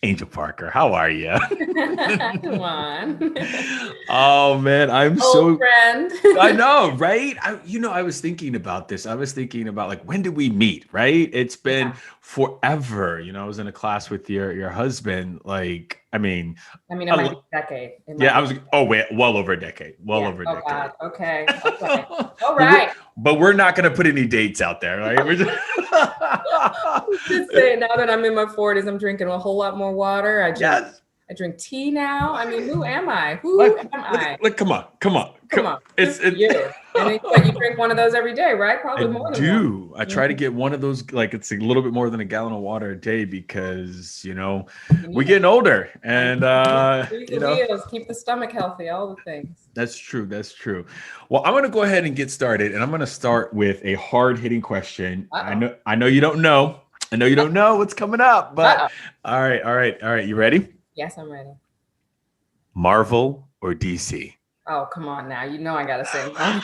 Angel Parker, how are you? DaJuan. Oh man, I'm Old so friend. I know, right? I was thinking about this. I was thinking about like when did we meet, right? It's been Yeah. forever. I was in a class with your husband. Like, I mean, I mean, it a might be l- a decade. It might yeah, I be. was. Oh wait, well over a decade. Well Yeah. over a Oh God. decade. Okay. Okay. All but we're right. but we're not gonna put any dates out there, right? We're just Just say now that I'm in my 40s, I'm drinking a whole lot more water. yes. I drink tea now. I mean, who am I? Who Look, am look, I? look, come on, come on. Come on. Good It's for it. you. And then what, you drink one of those every day, right? I Probably more than one. do. I try to Mhm. get one of those, like it's a little bit more than a gallon of water a day because, You we're need it. getting older I and, Squeeze the wheels, keep the stomach healthy, all the things. that's true. That's true. Well, I'm going to go ahead and get started and I'm going to start with a hard hitting question. Uh-oh. I know you don't know. I know you don't know what's coming up, but Uh-oh. all right. All right. All right. You ready? Yes, I'm ready. Marvel or DC? Oh, come on now. You know I gotta say Marvel.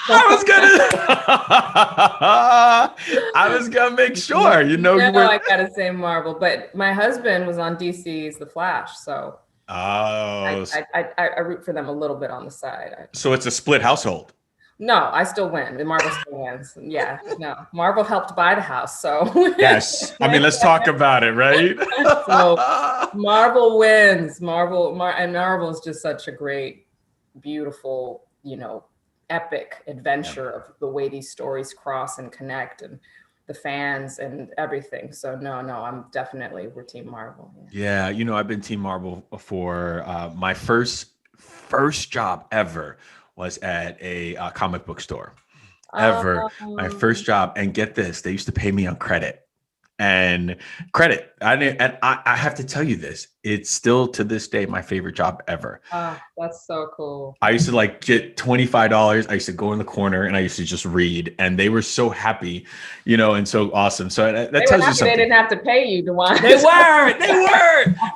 I was gonna make No, sure, you were. I gotta say Marvel. But my husband was on DC's The Flash, so Oh, I root for them a little bit on the side. so it's a split household. No, I still win. The Marvel still wins. Yeah, no. Marvel helped buy the house, so Yes. I mean, let's talk about it, right? so Marvel wins. And Marvel is just such a great, beautiful, epic Yeah. adventure of the way these stories cross and connect and the fans and everything. So no, we're Team Marvel. Yeah, I've been Team Marvel for my first job ever was at a comic book store. Yeah. Ever. My first job, and get this, they used to pay me on credit. And credit. I have to tell you this. It's still to this day my favorite job ever. That's so cool. I used to like get $25. I used to go in the corner and I used to just read, and they were so happy, and so awesome. So that They were tells you happy they something. didn't have to pay you, DaJuan.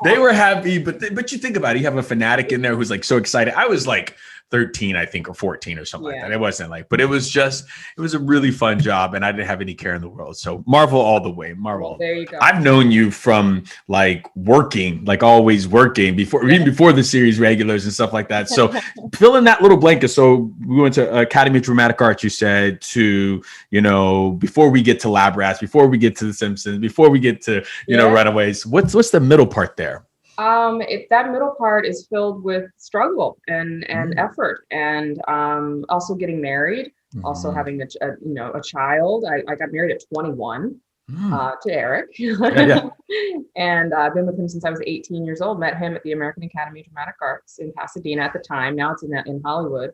They were happy. But you think about it, you have a fanatic in there who's like so excited. I was like 13, I think, or 14 or something like that. It wasn't like, but it was a really fun job, and I didn't have any care in the world. So Marvel all the way. Marvel. Well, there you go. I've known you from like working, like always working even before the series regulars and stuff like that. So fill in that little blanket. So we went to Academy of Dramatic Arts, you said, to, before we get to Lab Rats, before we get to The Simpsons, before we get to, Runaways. What's the middle part there? That middle part is filled with struggle and effort, and also getting married, also having a child. I got married at 21 to Eric. Yeah. And I've been with him since I was 18 years old. Met him at the American Academy of Dramatic Arts in Pasadena at the time. Now it's in Hollywood,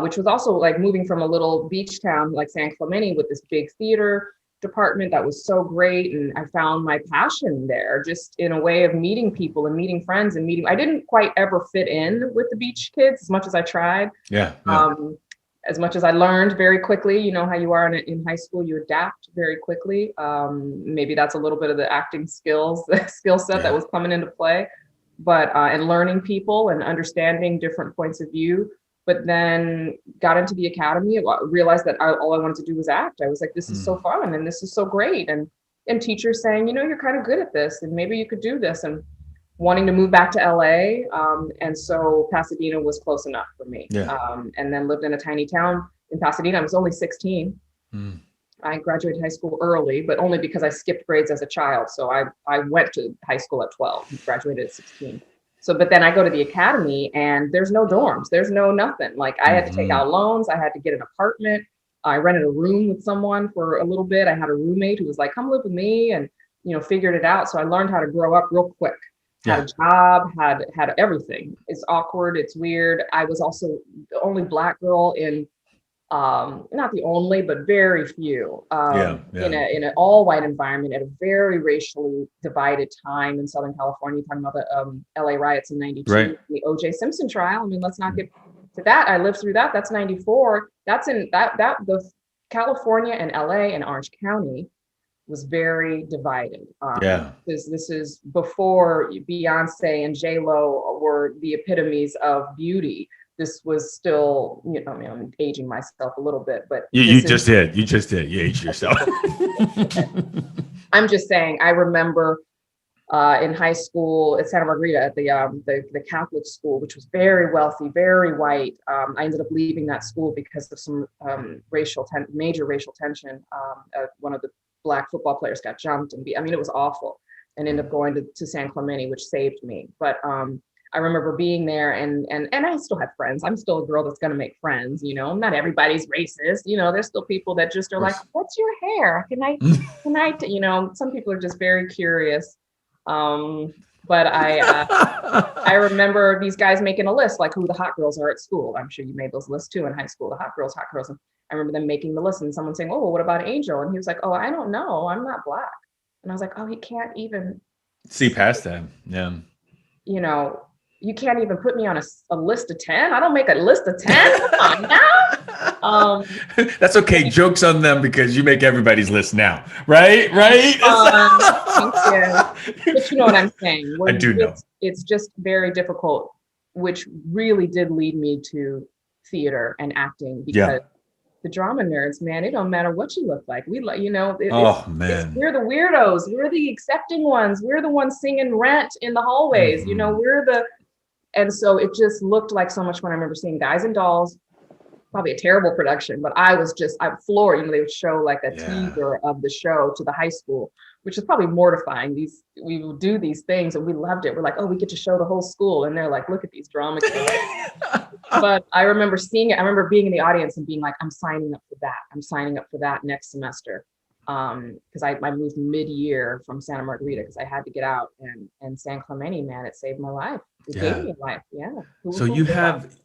which was also like moving from a little beach town like San Clemente with this big theater department that was so great. And I found my passion there, just in a way of meeting people and meeting friends and I didn't quite ever fit in with the beach kids as much as I tried. Yeah. As much as I learned very quickly. You know how you are in high school, you adapt very quickly. Maybe that's a little bit of the acting skill set that was coming into play, but and learning people and understanding different points of view. But then got into the academy, realized that all I wanted to do was act. I was like, this is so fun and this is so great. And teachers saying, you're kind of good at this and maybe you could do this, and wanting to move back to LA. And so Pasadena was close enough for me. Yeah. And then lived in a tiny town in Pasadena. I was only 16. I graduated high school early, but only because I skipped grades as a child. So I went to high school at 12 and graduated at 16. So, but then I go to the academy and there's no dorms, there's no nothing. Like I had to take out loans. I had to get an apartment. I rented a room with someone for a little bit. I had a roommate who was like, come live with me, and, figured it out. So I learned how to grow up real quick. Had a job, had everything. It's awkward. It's weird. I was also the only Black girl in, not the only, but very few, in an all white environment at a very racially divided time in Southern California. Talking about the LA riots in '92, right. The O.J. Simpson trial. I mean, let's not get to that. I lived through that. That's '94. That's in the California and LA and Orange County was very divided. This is before Beyonce and J-Lo were the epitomes of beauty. This was still, I'm aging myself a little bit, but you just did. You aged yourself. I'm just saying, I remember in high school at Santa Margarita at the Catholic school, which was very wealthy, very white. I ended up leaving that school because of some major racial tension. One of the Black football players got jumped, and I mean, it was awful. And ended up going to San Clemente, which saved me. But I remember being there, and I still have friends. I'm still a girl that's going to make friends. You know, not everybody's racist. You know, there's still people that just are like, "What's your hair? Can I?" You know, some people are just very curious. But I remember these guys making a list, like who the hot girls are at school. I'm sure you made those lists too in high school, the hot girls. And I remember them making the list and someone saying, "Oh, well, what about Angel?" And he was like, "Oh, I don't know. I'm not Black." And I was like, "Oh, he can't even see past that." Yeah. You know, you can't even put me on a list of 10. I don't make a list of 10. Come on now. That's okay. Joke's on them because you make everybody's list now. Right? Thank you. But you know what I'm saying. I do know. It's just very difficult, which really did lead me to theater and acting because the drama nerds, man, it don't matter what you look like. We like, you know, we're the weirdos. We're the accepting ones. We're the ones singing Rent in the hallways. You know, and so it just looked like so much fun. I remember seeing Guys and Dolls, probably a terrible production, but I'm floored. You know, they would show like a teaser of the show to the high school, which is probably mortifying. We would do these things and we loved it. We're like, oh, we get to show the whole school. And they're like, look at these drama kids. But I remember seeing it. I remember being in the audience and being like, I'm signing up for that. I'm signing up for that next semester. Because I moved mid-year from Santa Margarita because I had to get out, and San Clemente, man, it saved my life. It gave me a life. Yeah. So you have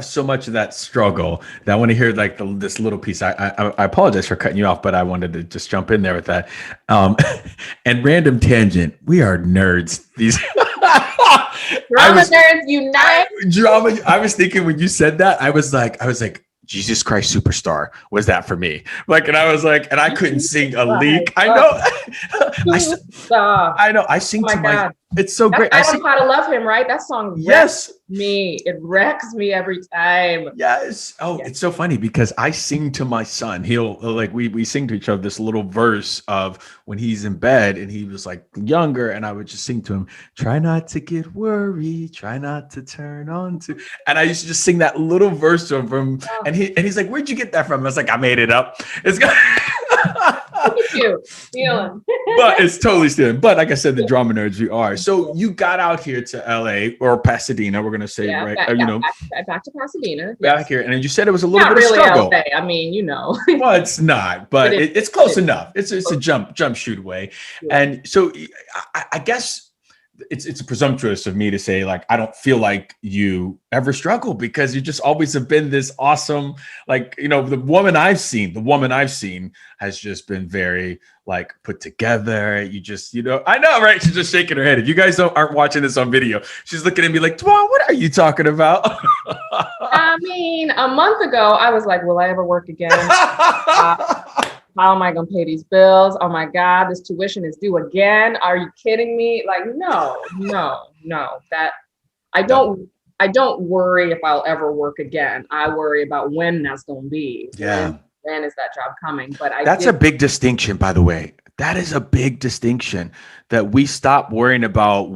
so much of that struggle that I want to hear like this little piece. I apologize for cutting you off, but I wanted to just jump in there with that. And random tangent. We are nerds. These drama nerds unite. Drama. I was thinking when you said that, I was like, Jesus Christ Superstar was that for me. Like, and I was like, and I couldn't sing a lick. I know. I know. I sing to my, it's so great. I don't know how to love him, right? That song wrecks me. It wrecks me every time. Yes. Oh, it's so funny because I sing to my son. He'll like, we sing to each other this little verse of when he's in bed and he was like younger, and I would just sing to him, try not to get worried, try not to turn on to, and I used to just sing that little verse to him from, and he's like, where'd you get that from? I was like, I made it up. It's good. Look at you, stealing. But it's totally stealing. But like I said, the drama nerds we are. So you got out here to LA or Pasadena, we're gonna say, right? Back to Pasadena. Back here, and you said it was a little bit of struggle. LA. I mean, you know. Well, it's not, but it's close enough. It's a jump shoot away, and so I guess. It's presumptuous of me to say, like, I don't feel like you ever struggle because you just always have been this awesome, like, you know, the woman I've seen has just been very like put together. You just, you know, I know, right? She's just shaking her head. If you guys aren't watching this on video, she's looking at me like, DaJuan, what are you talking about? I mean, a month ago, I was like, will I ever work again? How am I going to pay these bills? Oh my God, this tuition is due again. Are you kidding me? Like, no. That I don't worry if I'll ever work again. I worry about when that's going to be. Yeah. When is that job coming? But that's a big distinction, by the way. That is a big distinction that we stop worrying about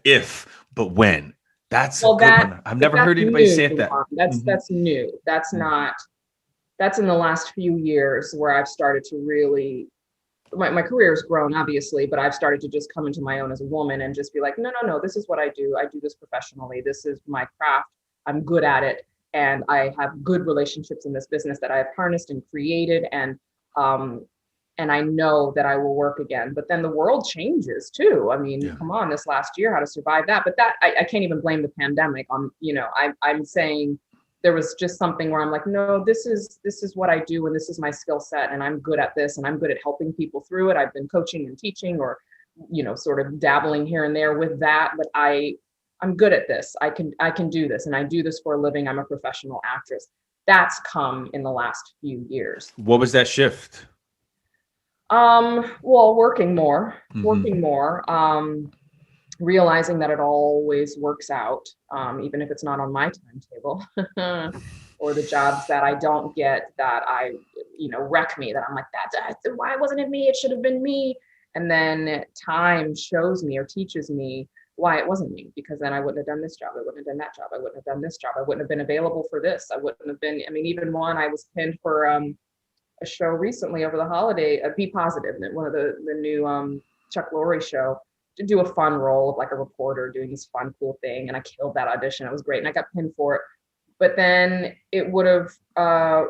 if, but when. That's a good one. I've never heard anybody say that. That's new. That's not. That's in the last few years where I've started to really, my career has grown obviously, but I've started to just come into my own as a woman and just be like, no, this is what I do. I do this professionally. This is my craft. I'm good at it. And I have good relationships in this business that I have harnessed and created. And I know that I will work again, but then the world changes too. I mean, come on, this last year, how to survive that, but that I can't even blame the pandemic on, you know, I'm saying, there was just something where I'm like, no, this is what I do. And this is my skill set. And I'm good at this. And I'm good at helping people through it. I've been coaching and teaching or, you know, sort of dabbling here and there with that. But I'm good at this. I can do this. And I do this for a living. I'm a professional actress. That's come in the last few years. What was that shift? Well, working more, realizing that it always works out, even if it's not on my timetable, or the jobs that I don't get that wreck me, that I'm like, why wasn't it me? It should have been me. And then time shows me or teaches me why it wasn't me, because then I wouldn't have done this job. I wouldn't have done that job. I wouldn't have done this job. I wouldn't have been available for this. I wouldn't have been, I mean, even one, I was pinned for a show recently over the holiday, Be Positive, one of the new Chuck Lorre show, to do a fun role of like a reporter doing this fun, cool thing. And I killed that audition. It was great. And I got pinned for it. But then it would have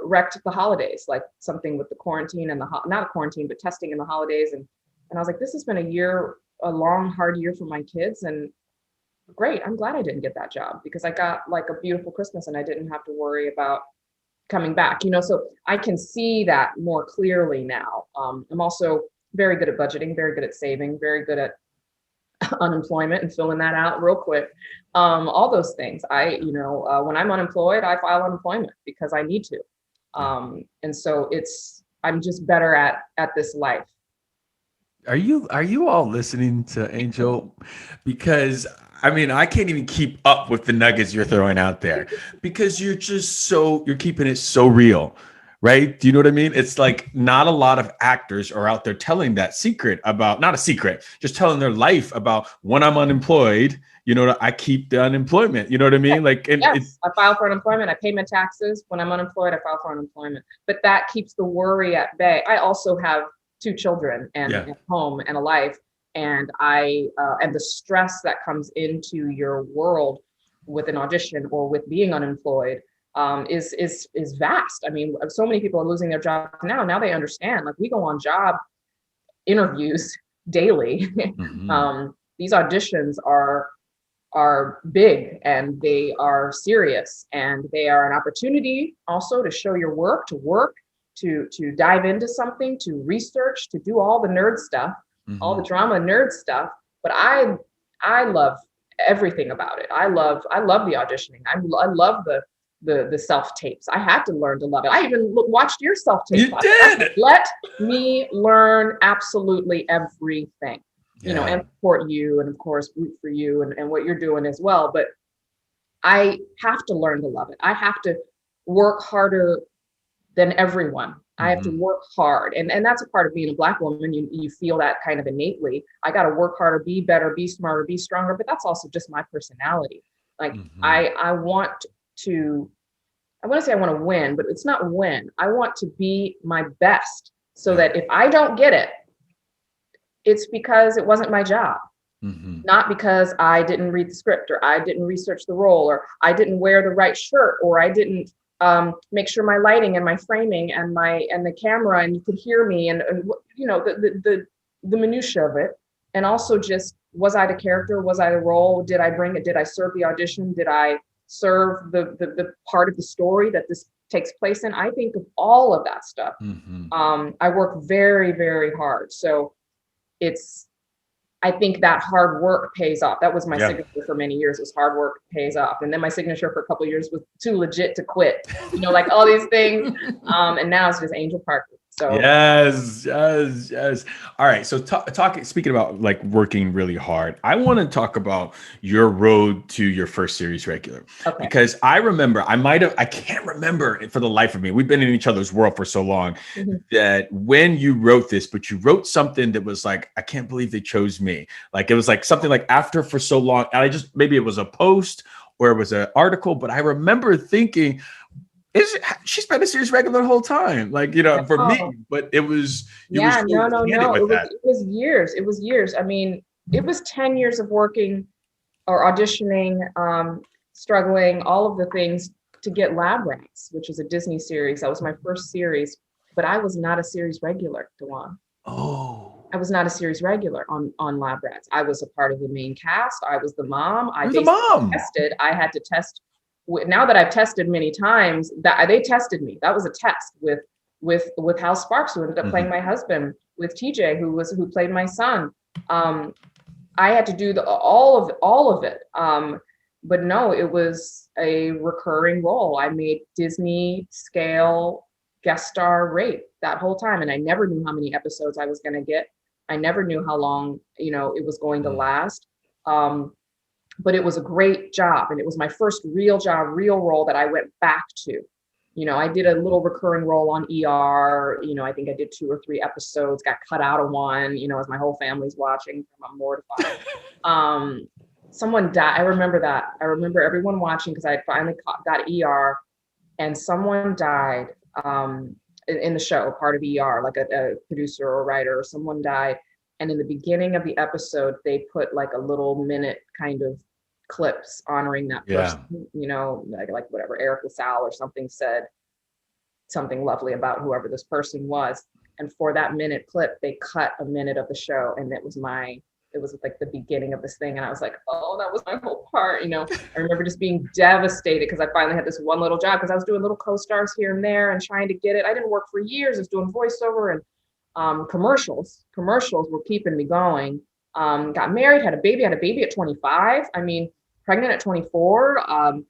wrecked the holidays, like something with the quarantine and not a quarantine, but testing in the holidays. And I was like, this has been a long, hard year for my kids. And great, I'm glad I didn't get that job, because I got like a beautiful Christmas and I didn't have to worry about coming back, so I can see that more clearly now. I'm also very good at budgeting, very good at saving, very good at unemployment and filling that out real quick. All those things. When I'm unemployed, I file unemployment because I need to. And so I'm just better at this life. Are you all listening to Angel? Because I mean, I can't even keep up with the nuggets you're throwing out there, because you're keeping it so real, right? Do you know what I mean? It's like not a lot of actors are out there telling that secret about, not a secret, just telling their life about when I'm unemployed, I keep the unemployment, you know what I mean? Like, and yes, I file for unemployment. I pay my taxes. When I'm unemployed, I file for unemployment, but that keeps the worry at bay. I also have 2 children and a home and a life. And and the stress that comes into your world with an audition or with being unemployed is vast. I mean, so many people are losing their jobs now. Now they understand. Like, we go on job interviews daily. Mm-hmm. These auditions are big and they are serious, and they are an opportunity also to show your work, to dive into something, to research, to do all the nerd stuff. Mm-hmm. All the drama nerd stuff, but I love everything about it. I love the auditioning. I love the self tapes. I had to learn to love it. I even watched your self tapes. You did. Let me learn absolutely everything, and support you, and of course root for you and what you're doing as well. But I have to learn to love it. I have to work harder than everyone. I have to work hard. And that's a part of being a Black woman. You feel that kind of innately. I got to work harder, be better, be smarter, be stronger. But that's also just my personality. Like, I want to say I want to win, but it's not win. I want to be my best, so that if I don't get it, it's because it wasn't my job. Not because I didn't read the script, or I didn't research the role, or I didn't wear the right shirt, or I didn't make sure my lighting and my framing and the camera and you could hear me, and the minutia of it. And also, just, was I the character? Was I the role? Did I bring it? Did I serve the audition? Did I serve the part of the story that this takes place in? I think of all of that stuff. I work very, very hard. So I think that hard work pays off. That was my signature for many years, was hard work pays off. And then my signature for a couple of years was too legit to quit, like all these things. And now it's just Angel Parker. So yes. All right. So speaking about like working really hard, I want to talk about your road to your first series regular. Okay. Because I remember, I can't remember for the life of me. We've been in each other's world for so long that when you wrote this, but you wrote something that was like, I can't believe they chose me. Like, it was like something like After For So Long. And maybe it was a post or it was an article, but I remember thinking, she's been a series regular the whole time, like, for me, but it was no. It was years. It was years. I mean, it was 10 years of working or auditioning, struggling, all of the things to get Lab Rats, which is a Disney series. That was my first series, but I was not a series regular, DaJuan. I was not a series regular on Lab Rats. I was a part of the main cast. I was the mom. I had to test. Now that I've tested many times, that they tested me. That was a test with Hal Sparks, who ended up playing my husband, with TJ, who played my son. I had to do all of it. But no, it was a recurring role. I made Disney scale guest star rate that whole time, and I never knew how many episodes I was going to get. I never knew how long it was going to last. But it was a great job, and it was my first real job, real role that I went back to. I did a little recurring role on ER. I think I did 2 or 3 episodes, got cut out of one, as my whole family's watching. I'm mortified. Someone died. I remember that. I remember everyone watching because I finally got ER, and someone died in the show, part of ER, like a producer or a writer, or someone died. And in the beginning of the episode, they put like a little minute kind of clips honoring that person, like whatever Eric LaSalle or something said something lovely about whoever this person was. And for that minute clip, they cut a minute of the show. And it was like the beginning of this thing. And I was like, oh, that was my whole part. I remember just being devastated because I finally had this one little job because I was doing little co-stars here and there and trying to get it. I didn't work for years. I was doing voiceover and commercials were keeping me going. Got married, had a baby at 25. I mean, pregnant at 24.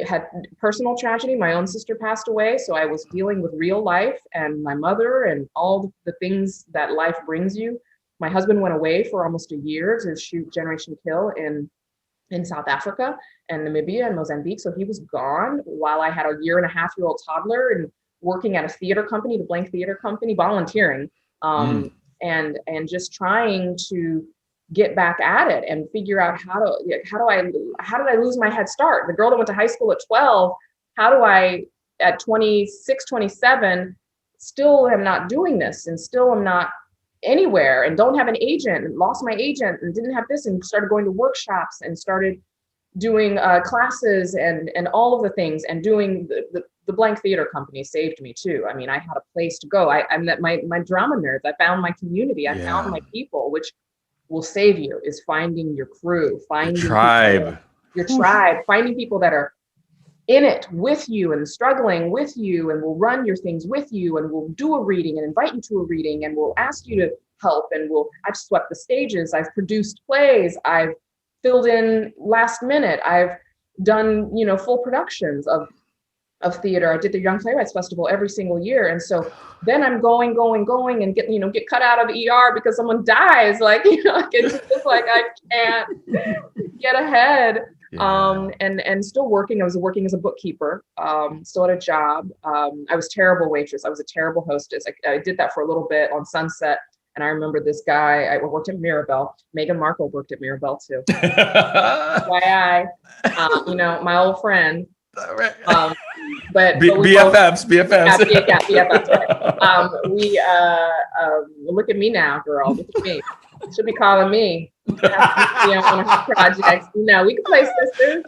Had personal tragedy. My own sister passed away. So I was dealing with real life and my mother and all the things that life brings you. My husband went away for almost a year to shoot Generation Kill in South Africa and Namibia and Mozambique. So he was gone while I had a 1.5-year-old toddler and working at a theater company, the Blank Theater Company, volunteering, and just trying to get back at it and figure out how did I lose my head start? The girl that went to high school at 12, how do I at 26, 27 still am not doing this and still am not anywhere and don't have an agent and lost my agent and didn't have this and started going to workshops and started doing classes and all of the things and doing the Blank Theater Company saved me too. I mean, I had a place to go. I met my drama nerds. I found my community. I found my people, which will save you, is finding your crew, finding your tribe, finding people that are in it with you and struggling with you and will run your things with you and will do a reading and invite you to a reading and will ask you to help and I've swept the stages, I've produced plays, I've filled in last minute, I've done, full productions of theater. I did the Young Playwrights Festival every single year. And so then I'm going and get cut out of the ER because someone dies. Like, it's just like, I can't get ahead. Yeah. And still working. I was working as a bookkeeper, still at a job. I was a terrible waitress. I was a terrible hostess. I did that for a little bit on Sunset. And I remember this guy, I worked at Mirabelle. Meghan Markle worked at Mirabelle too. FYI, my old friend. But BFFs. Yeah, BFFs. Right. Look at me now, girl. Look at me. Should be calling me. On her projects. We can play sisters,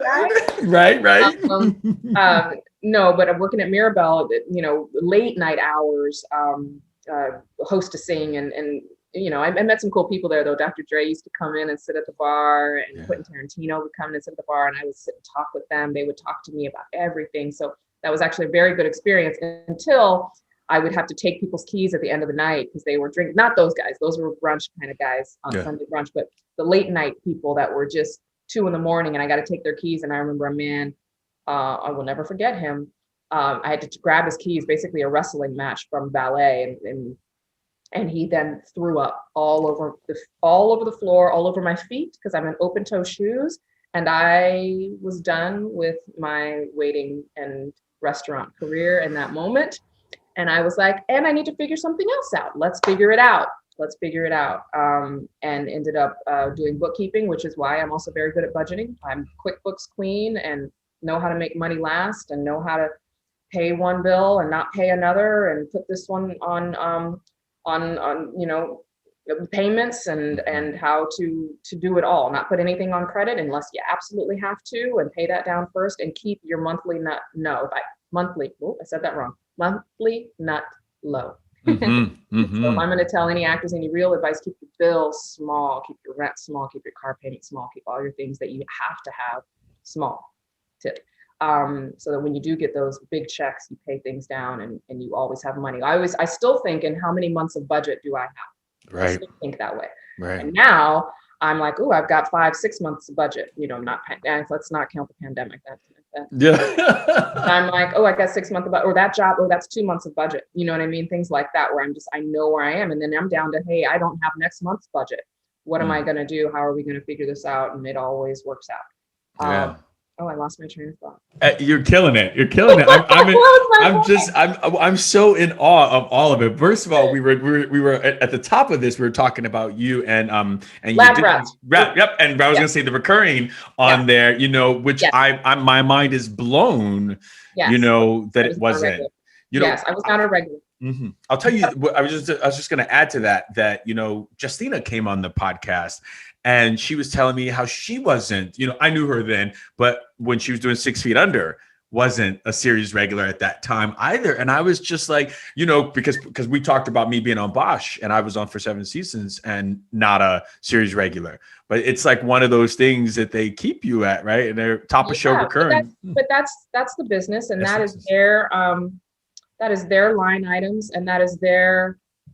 right? Right. No, but I'm working at Mirabelle. Late night hours, hostessing, and I met some cool people there though. Dr. Dre used to come in and sit at the bar, and Quentin Tarantino would come in and sit at the bar, and I would sit and talk with them. They would talk to me about everything. So that was actually a very good experience until I would have to take people's keys at the end of the night because they were drinking. Not those guys; those were brunch kind of guys on Sunday brunch. But the late night people that were just 2 a.m, and I got to take their keys. And I remember a man, I will never forget him. I had to grab his keys, basically a wrestling match from ballet, and he then threw up all over the floor, all over my feet because I'm in open toe shoes. And I was done with my waiting and restaurant career in that moment. And I was like, and I need to figure something else out. Let's figure it out. And ended up doing bookkeeping, which is why I'm also very good at budgeting. I'm QuickBooks queen and know how to make money last and know how to pay one bill and not pay another and put this one on payments and how to do it all, not put anything on credit unless you absolutely have to, and pay that down first and keep your monthly nut low. Mm-hmm. So if I'm going to tell any actors any real advice, keep your bills small, keep your rent small, keep your car payment small, keep all your things that you have to have small. Tip. So that when you do get those big checks, you pay things down and you always have money. I still think in how many months of budget do I have? Right. I still think that way. Right. And now I'm like, oh, I've got 5-6 months of budget. Let's not count the pandemic. I'm like, oh, I got 6 months of budget, or that job, oh, that's 2 months of budget. You know what I mean? Things like that, where I know where I am. And then I'm down to, hey, I don't have next month's budget. What am I going to do? How are we going to figure this out? And it always works out. Oh, I lost my train of thought. You're killing it. You're killing it. I'm so in awe of all of it. First of all, we were at the top of this. We were talking about you and you Lab did rats. yep. And I was gonna Yes. say the recurring on Yes. there, which Yes. I my mind is blown, Yes. that I it was not a wasn't. regular. Yes, I was not a regular. I'll tell you. I was just going to add to that. Justina came on the podcast, and she was telling me how she wasn't. I knew her then, but when she was doing 6 Feet Under, wasn't a series regular at that time either. And I was just like, because we talked about me being on Bosch, and I was on for 7 seasons and not a series regular. But it's like one of those things that they keep you at, right? And they're top of show recurring. But that's the business, and That's that is their line items, and that is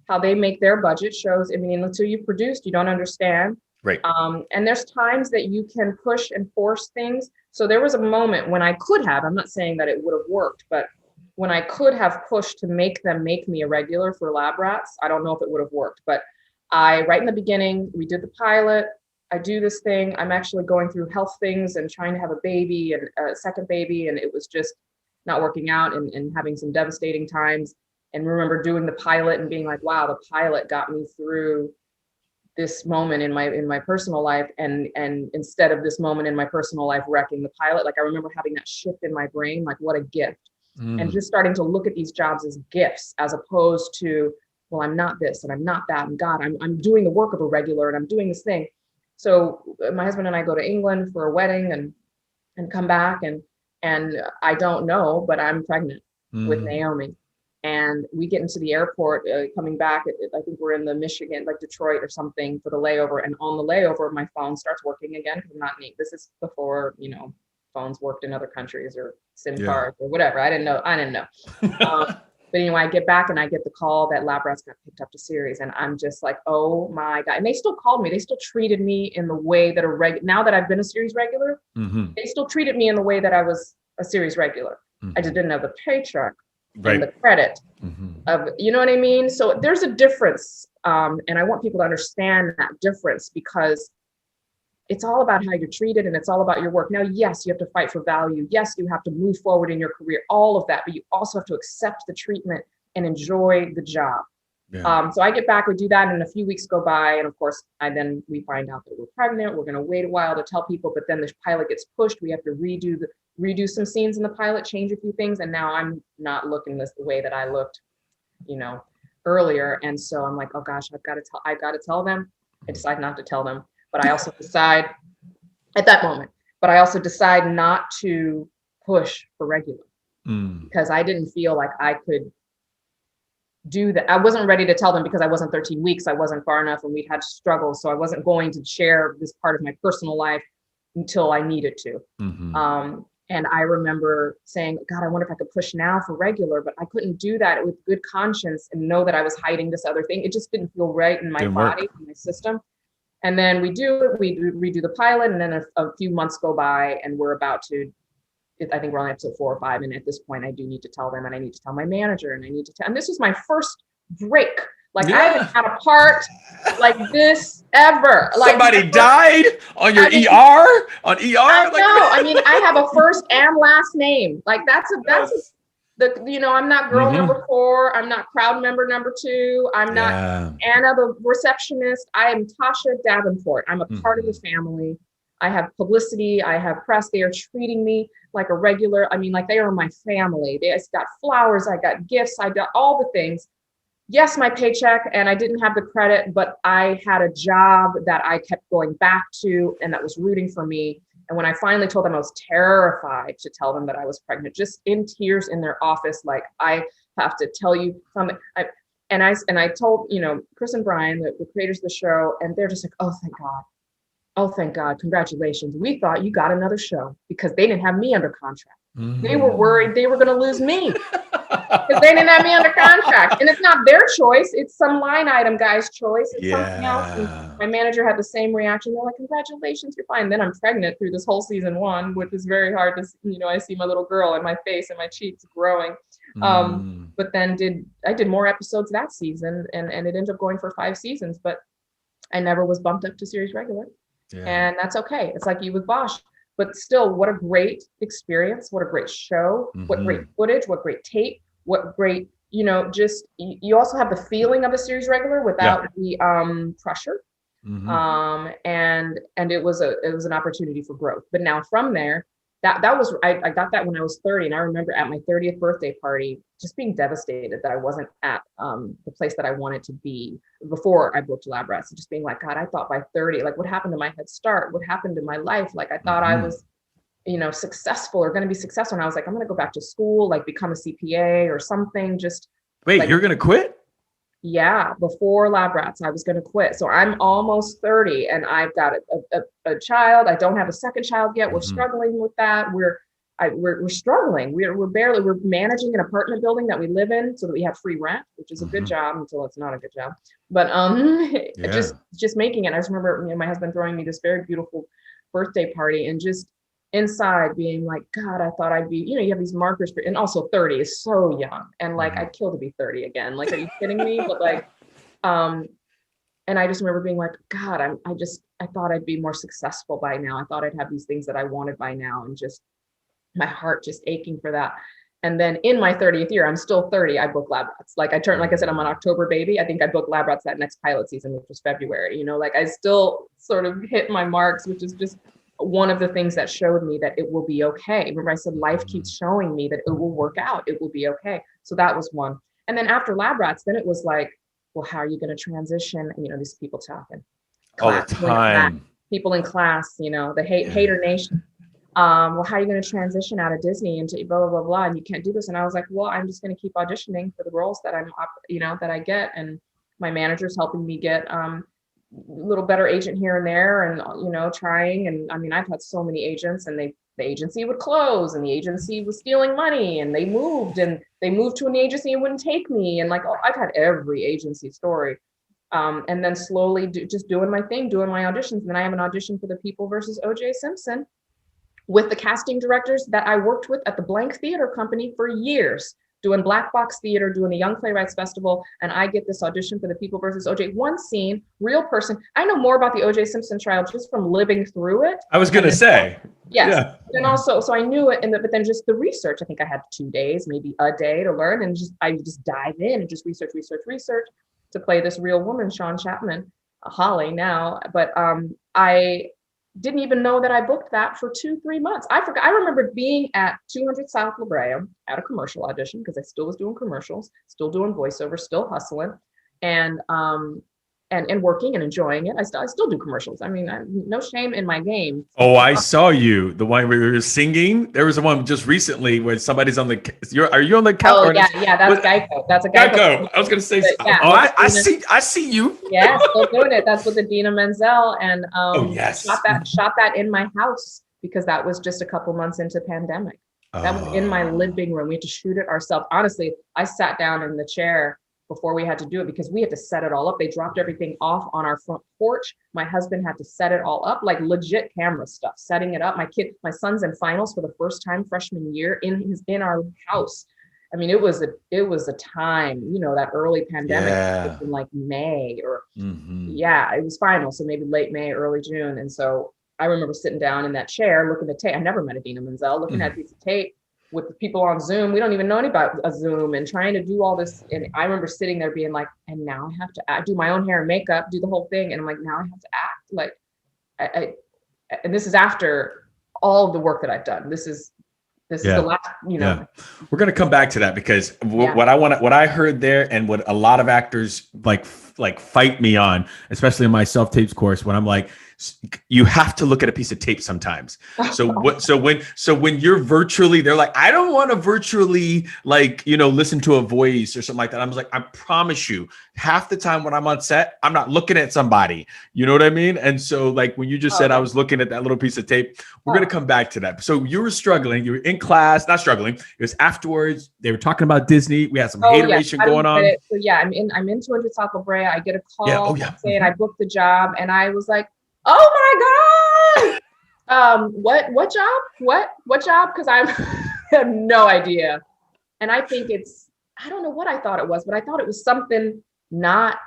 how they make their budget shows. I mean, until you've produced, you don't understand. Right. And there's times that you can push and force things. So there was a moment when I could have, I'm not saying that it would have worked, but when I could have pushed to make them make me a regular for Lab Rats, I don't know if it would have worked. But right in the beginning, we did the pilot. I do this thing. I'm actually going through health things and trying to have a baby and a second baby. And it was just not working out and having some devastating times. And remember doing the pilot and being like, wow, the pilot got me through this moment in my personal life. And instead of this moment in my personal life wrecking the pilot, like I remember having that shift in my brain, like what a gift. And just starting to look at these jobs as gifts, as opposed to, well, I'm not this and I'm not that. And God, I'm doing the work of a regular and I'm doing this thing. So my husband and I go to England for a wedding and come back and I don't know, but I'm pregnant with Naomi. And we get into the airport coming back. I think we're in the Michigan, like Detroit or something for the layover. And on the layover, my phone starts working again because I'm not neat. This is before, phones worked in other countries or SIM cards or whatever. I didn't know. But anyway, I get back and I get the call that Lab Rats got picked up to series. And I'm just like, oh my God. And they still called me. They still treated me in the way that now that I've been a series regular, they still treated me in the way that I was a series regular. I just didn't have the paycheck and the credit of, you know what I mean? So there's a difference. And I want people to understand that difference, because it's all about how you're treated and it's all about your work. Now, yes, you have to fight for value. Yes, you have to move forward in your career, all of that, but you also have to accept the treatment and enjoy the job. Yeah. So I get back, we do that, and a few weeks go by, and of course, we find out that we're pregnant. We're going to wait a while to tell people, but then the pilot gets pushed. We have to redo some scenes in the pilot, change a few things, and now I'm not looking the way that I looked, earlier. And so I'm like, oh gosh, I've got to tell them. I decide not to tell them. But I also decide at that moment, not to push for regular because I didn't feel like I could do that. I wasn't ready to tell them because I wasn't 13 weeks. I wasn't far enough and we'd had struggles. So I wasn't going to share this part of my personal life until I needed to. And I remember saying, God, I wonder if I could push now for regular, but I couldn't do that with good conscience and know that I was hiding this other thing. It just didn't feel right in my body, in my system. And then we redo the pilot, and then a few months go by, and we're about to, I think we're on episode 4 or 5. And at this point, I do need to tell them, and I need to tell my manager, and and this was my first break. Like I haven't had a part like this ever. Like somebody died on your ER on ER. I mean, I have a first and last name. Like I'm not girl number 4. I'm not crowd member number 2. I'm not Anna, the receptionist. I am Tasha Davenport. I'm a part of the family. I have publicity. I have press. They are treating me like a regular. I mean, like they are my family. I got flowers. I got gifts. I got all the things. Yes, my paycheck, and I didn't have the credit, but I had a job that I kept going back to and that was rooting for me. And when I finally told them, I was terrified to tell them that I was pregnant, just in tears in their office, like, I have to tell you something. I told, Chris and Brian, the creators of the show, and they're just like, oh, thank God. Oh, thank God. Congratulations. We thought you got another show, because they didn't have me under contract. They were worried they were going to lose me because they didn't have me under contract. And it's not their choice. It's some line item guy's choice. It's something else. And my manager had the same reaction. They're like, congratulations, you're fine. Then I'm pregnant through this whole season 1, which is very hard to, I see my little girl and my face and my cheeks growing. But then I did more episodes that season, and it ended up going for 5 seasons, but I never was bumped up to series regular. And that's okay. It's like you with Bosch. but still, what a great experience, what a great show, what great footage, what great tape, what great, just you also have the feeling of a series regular without the pressure. And it was an opportunity for growth. But now from there, that was I got that when I was 30, and I remember at my 30th birthday party just being devastated that I wasn't at the place that I wanted to be before I booked LaBrea. So just being like, God, I thought by 30, like what happened to my head start? What happened to my life? Like I thought I was, successful or going to be successful. And I was like, I'm going to go back to school, like become a CPA or something. Just wait, like, you're going to quit? Yeah, before LaBrea, I was going to quit. So I'm almost 30 and I've got a child. I don't have a second child yet. We're struggling with that. We're struggling. We're managing an apartment building that we live in so that we have free rent, which is a good job until it's not a good job. But just making it. I just remember my husband throwing me this very beautiful birthday party and just inside being like, God, I thought I'd be, you have these markers and also 30 is so young. And like, I'd kill to be 30 again. Like, are you kidding me? But like, and I just remember being like, God, I thought I'd be more successful by now. I thought I'd have these things that I wanted by now. And just my heart just aching for that. And then in my 30th year, I'm still 30. I booked LaBrea. Like I said, I'm an October baby. I think I booked LaBrea that next pilot season, which was February, like I still sort of hit my marks, which is just one of the things that showed me that it will be okay. Remember I said, life keeps showing me that it will work out. It will be okay. So that was one. And then after LaBrea, then it was like, well, how are you going to transition? And, these people talking. All the time. People in class, the hater nation. Well, how are you going to transition out of Disney into blah, blah, blah, blah, and you can't do this. And I was like, well, I'm just going to keep auditioning for the roles that that I get. And my manager's helping me get a little better agent here and there and, trying. And I mean, I've had so many agents and the agency would close and the agency was stealing money and they moved to an agency and wouldn't take me. And like, I've had every agency story. And then slowly just doing my thing, doing my auditions. And then I have an audition for The People versus O.J. Simpson with the casting directors that I worked with at the Blank Theater Company for years, doing Black Box Theater, doing the Young Playwrights Festival. And I get this audition for The People versus O.J. One scene, real person. I know more about the O.J. Simpson trial just from living through it. I was going to say. Yes. Yeah. And also, so I knew it, but then just the research, I think I had 2 days, maybe a day to learn. And I just dive in and just research to play this real woman, Sean Chapman, Holly now. But I didn't even know that I booked that for 2-3 months. I forgot. I remember being at 200 South LaBrea at a commercial audition because I still was doing commercials, still doing voiceover, still hustling, and working and enjoying it. I still do commercials. I mean, no shame in my game. Oh, I saw you. The one where you were singing. There was a one just recently where somebody's on the. Are you on the couch? Oh yeah, that's Geico. That's a Geico. I was gonna say. Yeah, I see you. Yeah, still doing it. That's with Adina Menzel, and yes. shot that in my house because that was just a couple months into pandemic. That was in my living room. We had to shoot it ourselves. Honestly, I sat down in the chair before we had to do it because we had to set it all up. They dropped everything off on our front porch. My husband had to set it all up, like legit camera stuff, setting it up. My son's in finals for the first time freshman year in our house. I mean, it was a time, that early pandemic in like May or it was finals. So maybe late May, early June. And so I remember sitting down in that chair, looking at tape. I never met Adina Menzel, looking at a piece of tape with the people on Zoom. We don't even know anything about a Zoom and trying to do all this. And I remember sitting there being like, and now I have to do my own hair and makeup, do the whole thing. And I'm like, now I have to act like and this is after all of the work that I've done. This is the last, Yeah. We're going to come back to that because what I heard there and what a lot of actors like fight me on, especially in my self-tapes course, when I'm like, you have to look at a piece of tape sometimes. So when you're virtually, they're like, I don't want to virtually listen to a voice or something like that. I'm like, I promise you, half the time when I'm on set, I'm not looking at somebody. You know what I mean? And so like when you just said I was looking at that little piece of tape, we're going to come back to that. So you were struggling. You were in class, not struggling. It was afterwards. They were talking about Disney. We had some hateration going on. So I'm in 200 South LaBrea. I get a call saying I booked the job, and I was like, oh my God. What job? What job? Because I have no idea. And I think I don't know what I thought it was, but I thought it was something not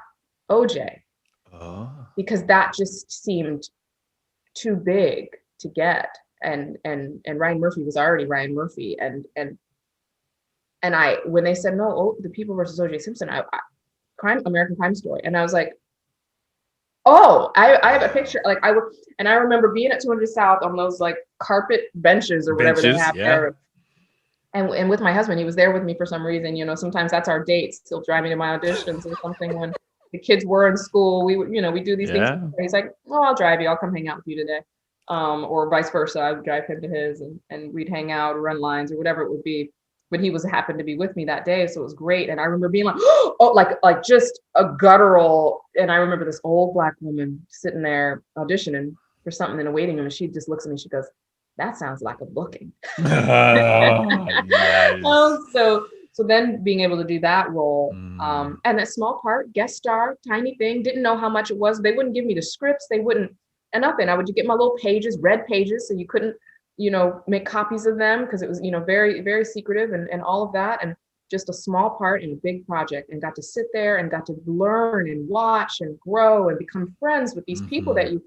OJ. Because that just seemed too big to get. and Ryan Murphy was already Ryan Murphy. And when they said, no, the People versus O.J. Simpson, American Crime Story. And I was like, oh, I have a picture. Like and I remember being at 200 South on those like carpet benches or whatever they have there. And with my husband, he was there with me for some reason. You know, sometimes that's our dates. He'll drive me to my auditions or something when the kids were in school. We would, we do these things. He's like, oh, I'll drive you. I'll come hang out with you today. Or vice versa. I would drive him to his and we'd hang out or run lines or whatever it would be. But he happened to be with me that day. So it was great. And I remember being like, oh, like just a guttural. And I remember this old Black woman sitting there auditioning for something in a waiting room. And she just looks at me. She goes, that sounds like a booking. Yes. So then being able to do that role, and a small part, guest star, tiny thing, didn't know how much it was. They wouldn't give me the scripts. They wouldn't, and nothing. I would get my little pages, red pages. So you couldn't, make copies of them because it was, very, very secretive and all of that. And just a small part in a big project, and got to sit there and got to learn and watch and grow and become friends with these people that you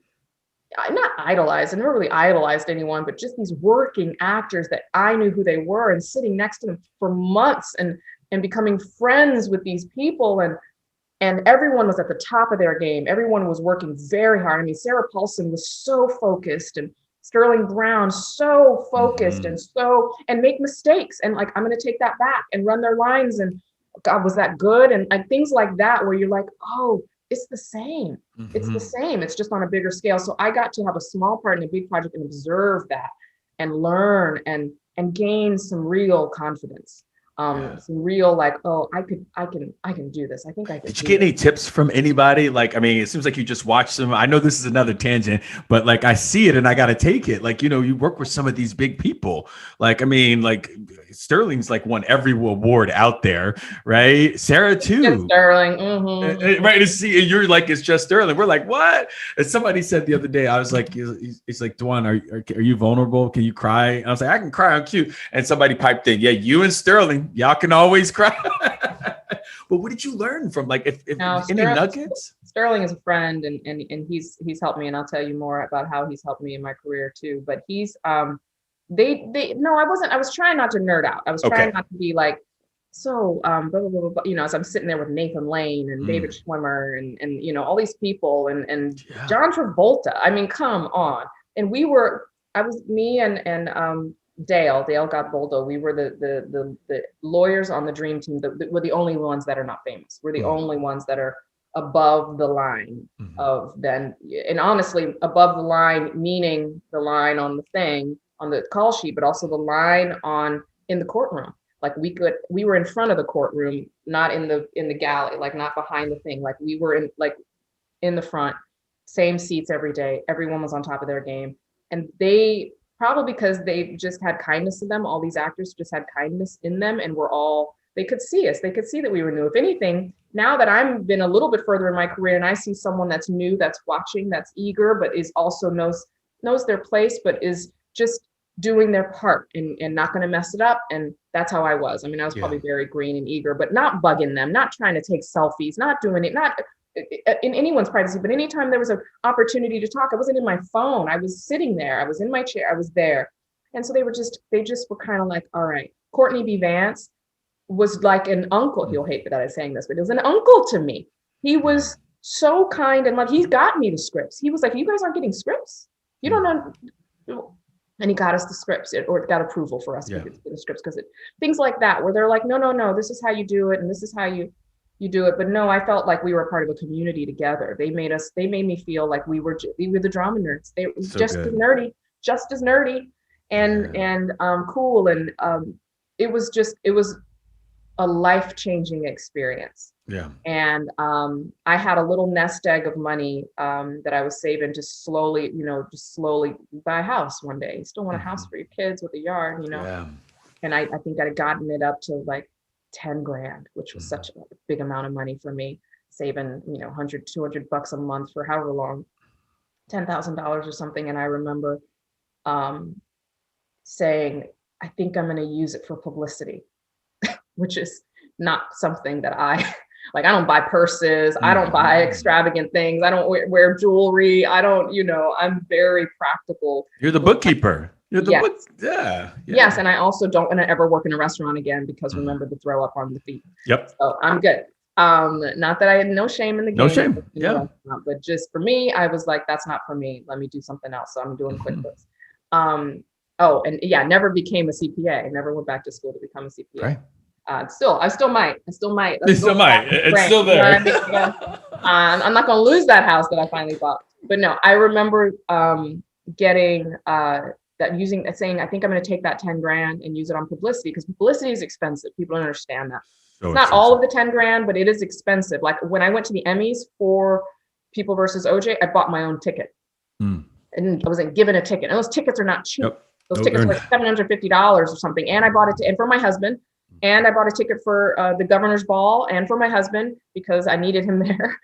not idolized. I never really idolized anyone, but just these working actors that I knew who they were, and sitting next to them for months and becoming friends with these people. And everyone was at the top of their game. Everyone was working very hard. I mean, Sarah Paulson was so focused, and Sterling Brown so focused and make mistakes. And like, I'm going to take that back and run their lines. And God, was that good? And things like that, where you're like, oh, it's the same. It's the same. It's just on a bigger scale. So I got to have a small part in a big project and observe that and learn and gain some real confidence. Some real like, oh, I can do this. I think I can. Did you get any tips from anybody? Like, I mean, it seems like you just watched them. I know this is another tangent, but like I see it and I got to take it. Like, you work with some of these big people. Like, I mean, like Sterling's like won every award out there, right? Sarah too. Just Sterling. Right. To see, and you're like, it's just Sterling. We're like, what? And somebody said the other day, I was like, he's like, DaJuan, are you vulnerable? Can you cry? And I was like, I can cry. I'm cute. And somebody piped in, yeah, you and Sterling, y'all can always cry. But what did you learn from, like, if any nuggets? Sterling is a friend, and he's helped me, and I'll tell you more about how he's helped me in my career too. But he's I was trying not to nerd out. I was trying not to be like, so blah, blah, blah, blah, as I'm sitting there with Nathan Lane and David Schwimmer and all these people and John Travolta. I mean, come on. And me and Dale Godboldo, we were the lawyers on the dream team. We're the only ones that are not famous. We're the only ones that are above the line of then. And honestly, above the line, meaning the line on the thing, on the call sheet, but also the line in the courtroom. Like we were in front of the courtroom, not in the galley, like not behind the thing. Like we were in the front, same seats every day. Everyone was on top of their game. And they, probably because they just had kindness in them. All these actors just had kindness in them, and they could see us. They could see that we were new. If anything, now that I've been a little bit further in my career and I see someone that's new, that's watching, that's eager, but is also knows their place, but is just doing their part and not going to mess it up. And that's how I was. I mean, I was probably very green and eager, but not bugging them, not trying to take selfies, not doing it, not in anyone's privacy, but anytime there was an opportunity to talk, I wasn't in my phone. I was sitting there. I was in my chair. I was there. And so they just were kind of like, all right. Courtney B. Vance was like an uncle. He'll hate that I'm saying this, but it was an uncle to me. He was so kind and like, he got me the scripts. He was like, you guys aren't getting scripts. You don't know. And he got us the scripts or got approval for us to get the scripts because things like that, where they're like, no, this is how you do it. And this is how you do it. But no, I felt like we were a part of a community together. They made me feel like we were the drama nerds. They were so just as nerdy and cool. And it was a life-changing experience. Yeah. And I had a little nest egg of money that I was saving to slowly buy a house one day. You still want a house for your kids with a yard, Yeah. And I think I'd gotten it up to like 10 grand, which was such a big amount of money for me, saving, $100, $200 a month for however long, $10,000 or something. And I remember saying, I think I'm going to use it for publicity, which is not something that I don't buy purses. I don't buy extravagant things. I don't wear jewelry. I don't, I'm very practical. You're the bookkeeper. Yes. Yeah. Yes, and I also don't want to ever work in a restaurant again because remember to throw up on the feet. Yep. So I'm good. Not that I had no shame in the game. No shame. In the restaurant, but just for me, I was like, that's not for me. Let me do something else. So I'm doing QuickBooks. Oh, and yeah, never became a CPA. Never went back to school to become a CPA. Right. I still might. You still might. It's still there. You know what I mean? I'm not going to lose that house that I finally bought. But no, I remember getting saying, I think I'm going to take that 10 grand and use it on publicity because publicity is expensive. People don't understand that. So it's not all of the 10 grand, but it is expensive. Like when I went to the Emmys for People versus OJ, I bought my own ticket. And I wasn't given a ticket. And those tickets are not cheap. Yep. Those tickets are like $750 or something. And I bought it and for my husband. And I bought a ticket for the governor's ball and for my husband because I needed him there.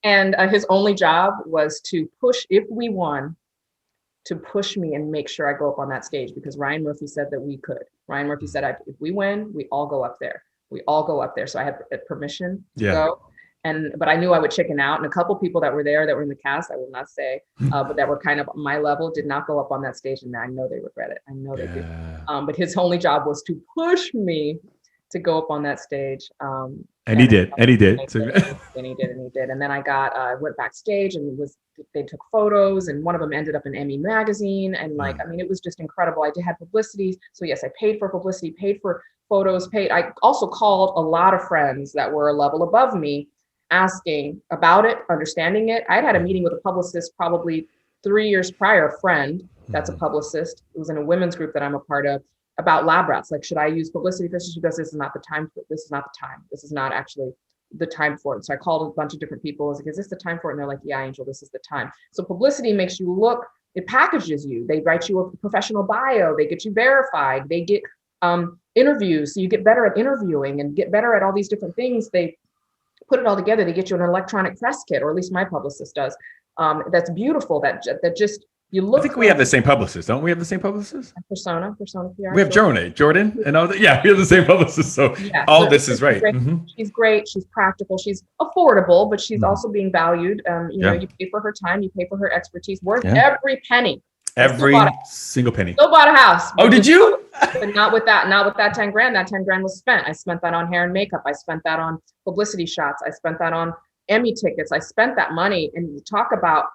And his only job was to push, if we won, to push me and make sure I go up on that stage because Ryan Murphy said that we could. Ryan Murphy said, if we win, we all go up there. We all go up there. So I had permission to go. But I knew I would chicken out. And a couple people that were there that were in the cast, I will not say, but that were kind of my level, did not go up on that stage. And I know they regret it. I know they do. But his only job was to push me to go up on that stage. And he did. And he did. And he did. And then I went backstage and they took photos and one of them ended up in Emmy magazine. And I mean, it was just incredible. I had publicity. So yes, I paid for publicity, paid for photos, I also called a lot of friends that were a level above me asking about it, understanding it. I'd had a meeting with a publicist probably 3 years prior, a friend that's a publicist. It was in a women's group that I'm a part of about lab rats. Like, should I use publicity for this? She goes, this is not the time for it. This is not the time. This is not actually the time for it. So I called a bunch of different people. I was like, is this the time for it? And they're like, yeah, Angel, this is the time. So publicity makes you look, it packages you. They write you a professional bio. They get you verified. They get interviews. So you get better at interviewing and get better at all these different things. They put it all together. They get you an electronic press kit, or at least my publicist does. That's beautiful. That just you look. I think we have the same publicist, don't we? Have the same publicist? Persona PR. We have Jordan, and all that. Yeah, we have the same publicist. So all this is right. She's great. She's practical. She's affordable, but she's also being valued. You pay for her time. You pay for her expertise. Worth every penny. Every single penny. Still bought a house. Oh, did you? But not with that 10 grand. That 10 grand was spent. I spent that on hair and makeup. I spent that on publicity shots. I spent that on Emmy tickets. I spent that money. And you talk about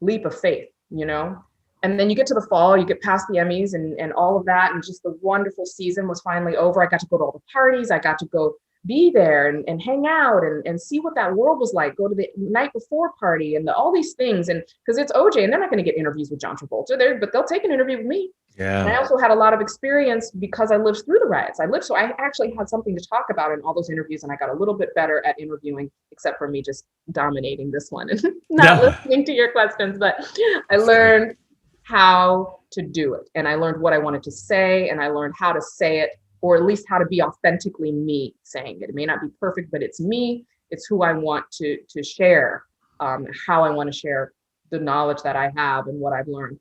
leap of faith, and then you get to the fall, you get past the Emmys and all of that. And just the wonderful season was finally over. I got to go to all the parties. I got to go be there and hang out and see what that world was like, go to the night before party and all these things. And because it's OJ and they're not going to get interviews with John Travolta there, but they'll take an interview with me. Yeah. And I also had a lot of experience because I lived through the riots. So I actually had something to talk about in all those interviews, and I got a little bit better at interviewing, except for me just dominating this one and not listening to your questions. But I learned how to do it, and I learned what I wanted to say, and I learned how to say it, or at least how to be authentically me saying it. It may not be perfect, but it's me. It's who I want to share, how I want to share the knowledge that I have and what I've learned.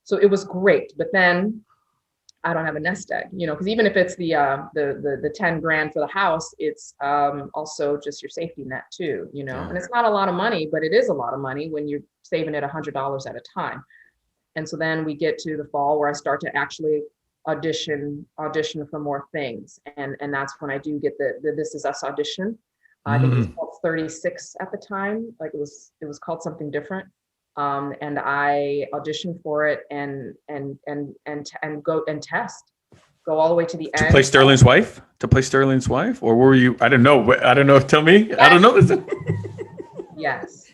So it was great. But then I don't have a nest egg, because even if it's the 10 grand for the house, it's also just your safety net too, and it's not a lot of money, but it is a lot of money when you're saving it $100 at a time. And so then we get to the fall where I start to actually audition for more things. And that's when I do get the This Is Us audition. I think it was called 36 at the time. Like it was called something different. And I auditioned for it and go and go all the way to the end. To play Sterling's wife? Or were you, I don't know. Tell me. Yes. I don't know this. Yes.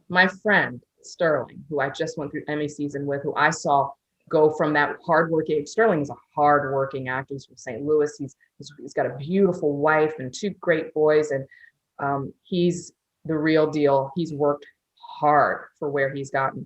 My friend Sterling, who I just went through Emmy season with, who I saw go from that hardworking. Sterling is a hardworking actor. He's from St. Louis. He's got a beautiful wife and 2 great boys, and he's the real deal. He's worked hard for where he's gotten,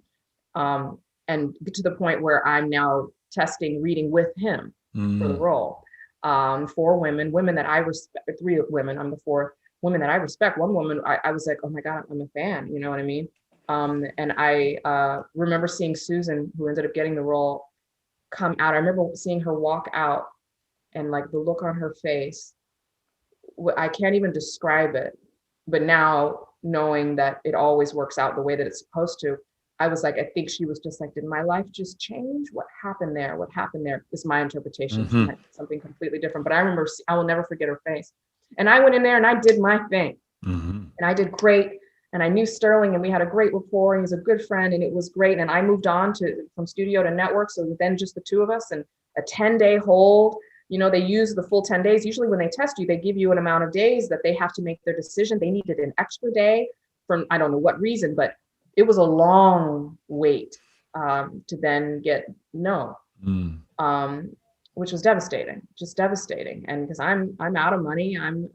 and get to the point where I'm now testing reading with him for the role. 4 women that I respect. 3 women. I'm the 4th woman that I respect. One woman, I was like, oh my God, I'm a fan. You know what I mean? And I remember seeing Susan, who ended up getting the role, come out. I remember seeing her walk out and like the look on her face. I can't even describe it, but now knowing that it always works out the way that it's supposed to, I was like, I think she was just like, did my life just change? What happened there? What happened there? Is my interpretation. She might be something completely different. But I remember, I will never forget her face. And I went in there and I did my thing. And I did great. And I knew Sterling and we had a great rapport. And he was a good friend and it was great. And I moved on from studio to network. So then just the two of us and a 10-day hold. You know, they use the full 10 days. Usually when they test you, they give you an amount of days that they have to make their decision. They needed an extra day from, I don't know what reason, but it was a long wait to then get no, which was devastating, just devastating. And because I'm out of money, I'm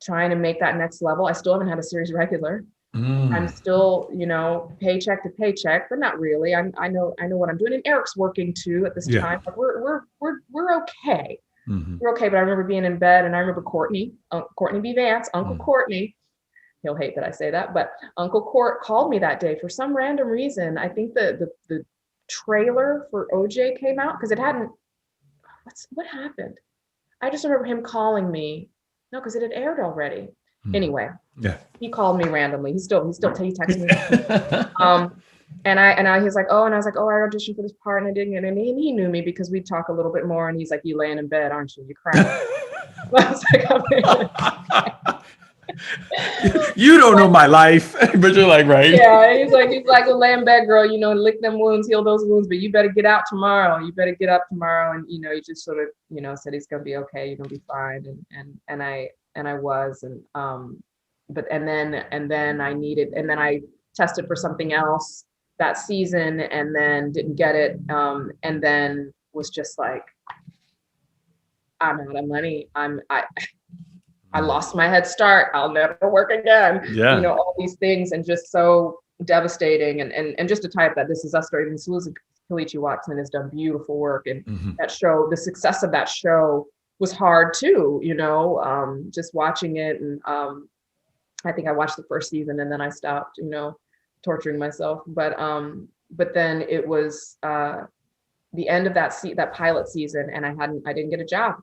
trying to make that next level. I still haven't had a series regular. I'm still, you know, paycheck to paycheck, but not really. I know what I'm doing. And Eric's working too at this time. But we're okay. We're okay. But I remember being in bed and I remember Courtney B. Vance, Uncle Courtney. He'll hate that I say that, but Uncle Court called me that day for some random reason. I think the trailer for OJ came out because it hadn't. What happened? I just remember him calling me. No, because it had aired already. Anyway, he called me randomly. He texts me. And he's like, oh, and I was like, oh, I auditioned for this part and I didn't get it. And he knew me because we'd talk a little bit more. And he's like, you laying in bed, aren't you? You crying. I was like, you don't know my life, but you're like, right? Yeah, he's like a lay in bed, girl. You know, lick them wounds, heal those wounds, but you better get out tomorrow. You better get up tomorrow. And you know, he just sort of, you know, said he's gonna be okay. You're gonna be fine. And I was, but then I tested for something else that season and then didn't get it. And then was just like, I'm out of money. I lost my head start. I'll never work again. Yeah. You know, all these things and just so devastating. And just to tie up that This Is Us story, and Susan Kalichi Watson has done beautiful work. And that show, the success of that show was hard too, you know, just watching it. And I think I watched the first season and then I stopped, you know, torturing myself. But then it was the end of that pilot season and I didn't get a job.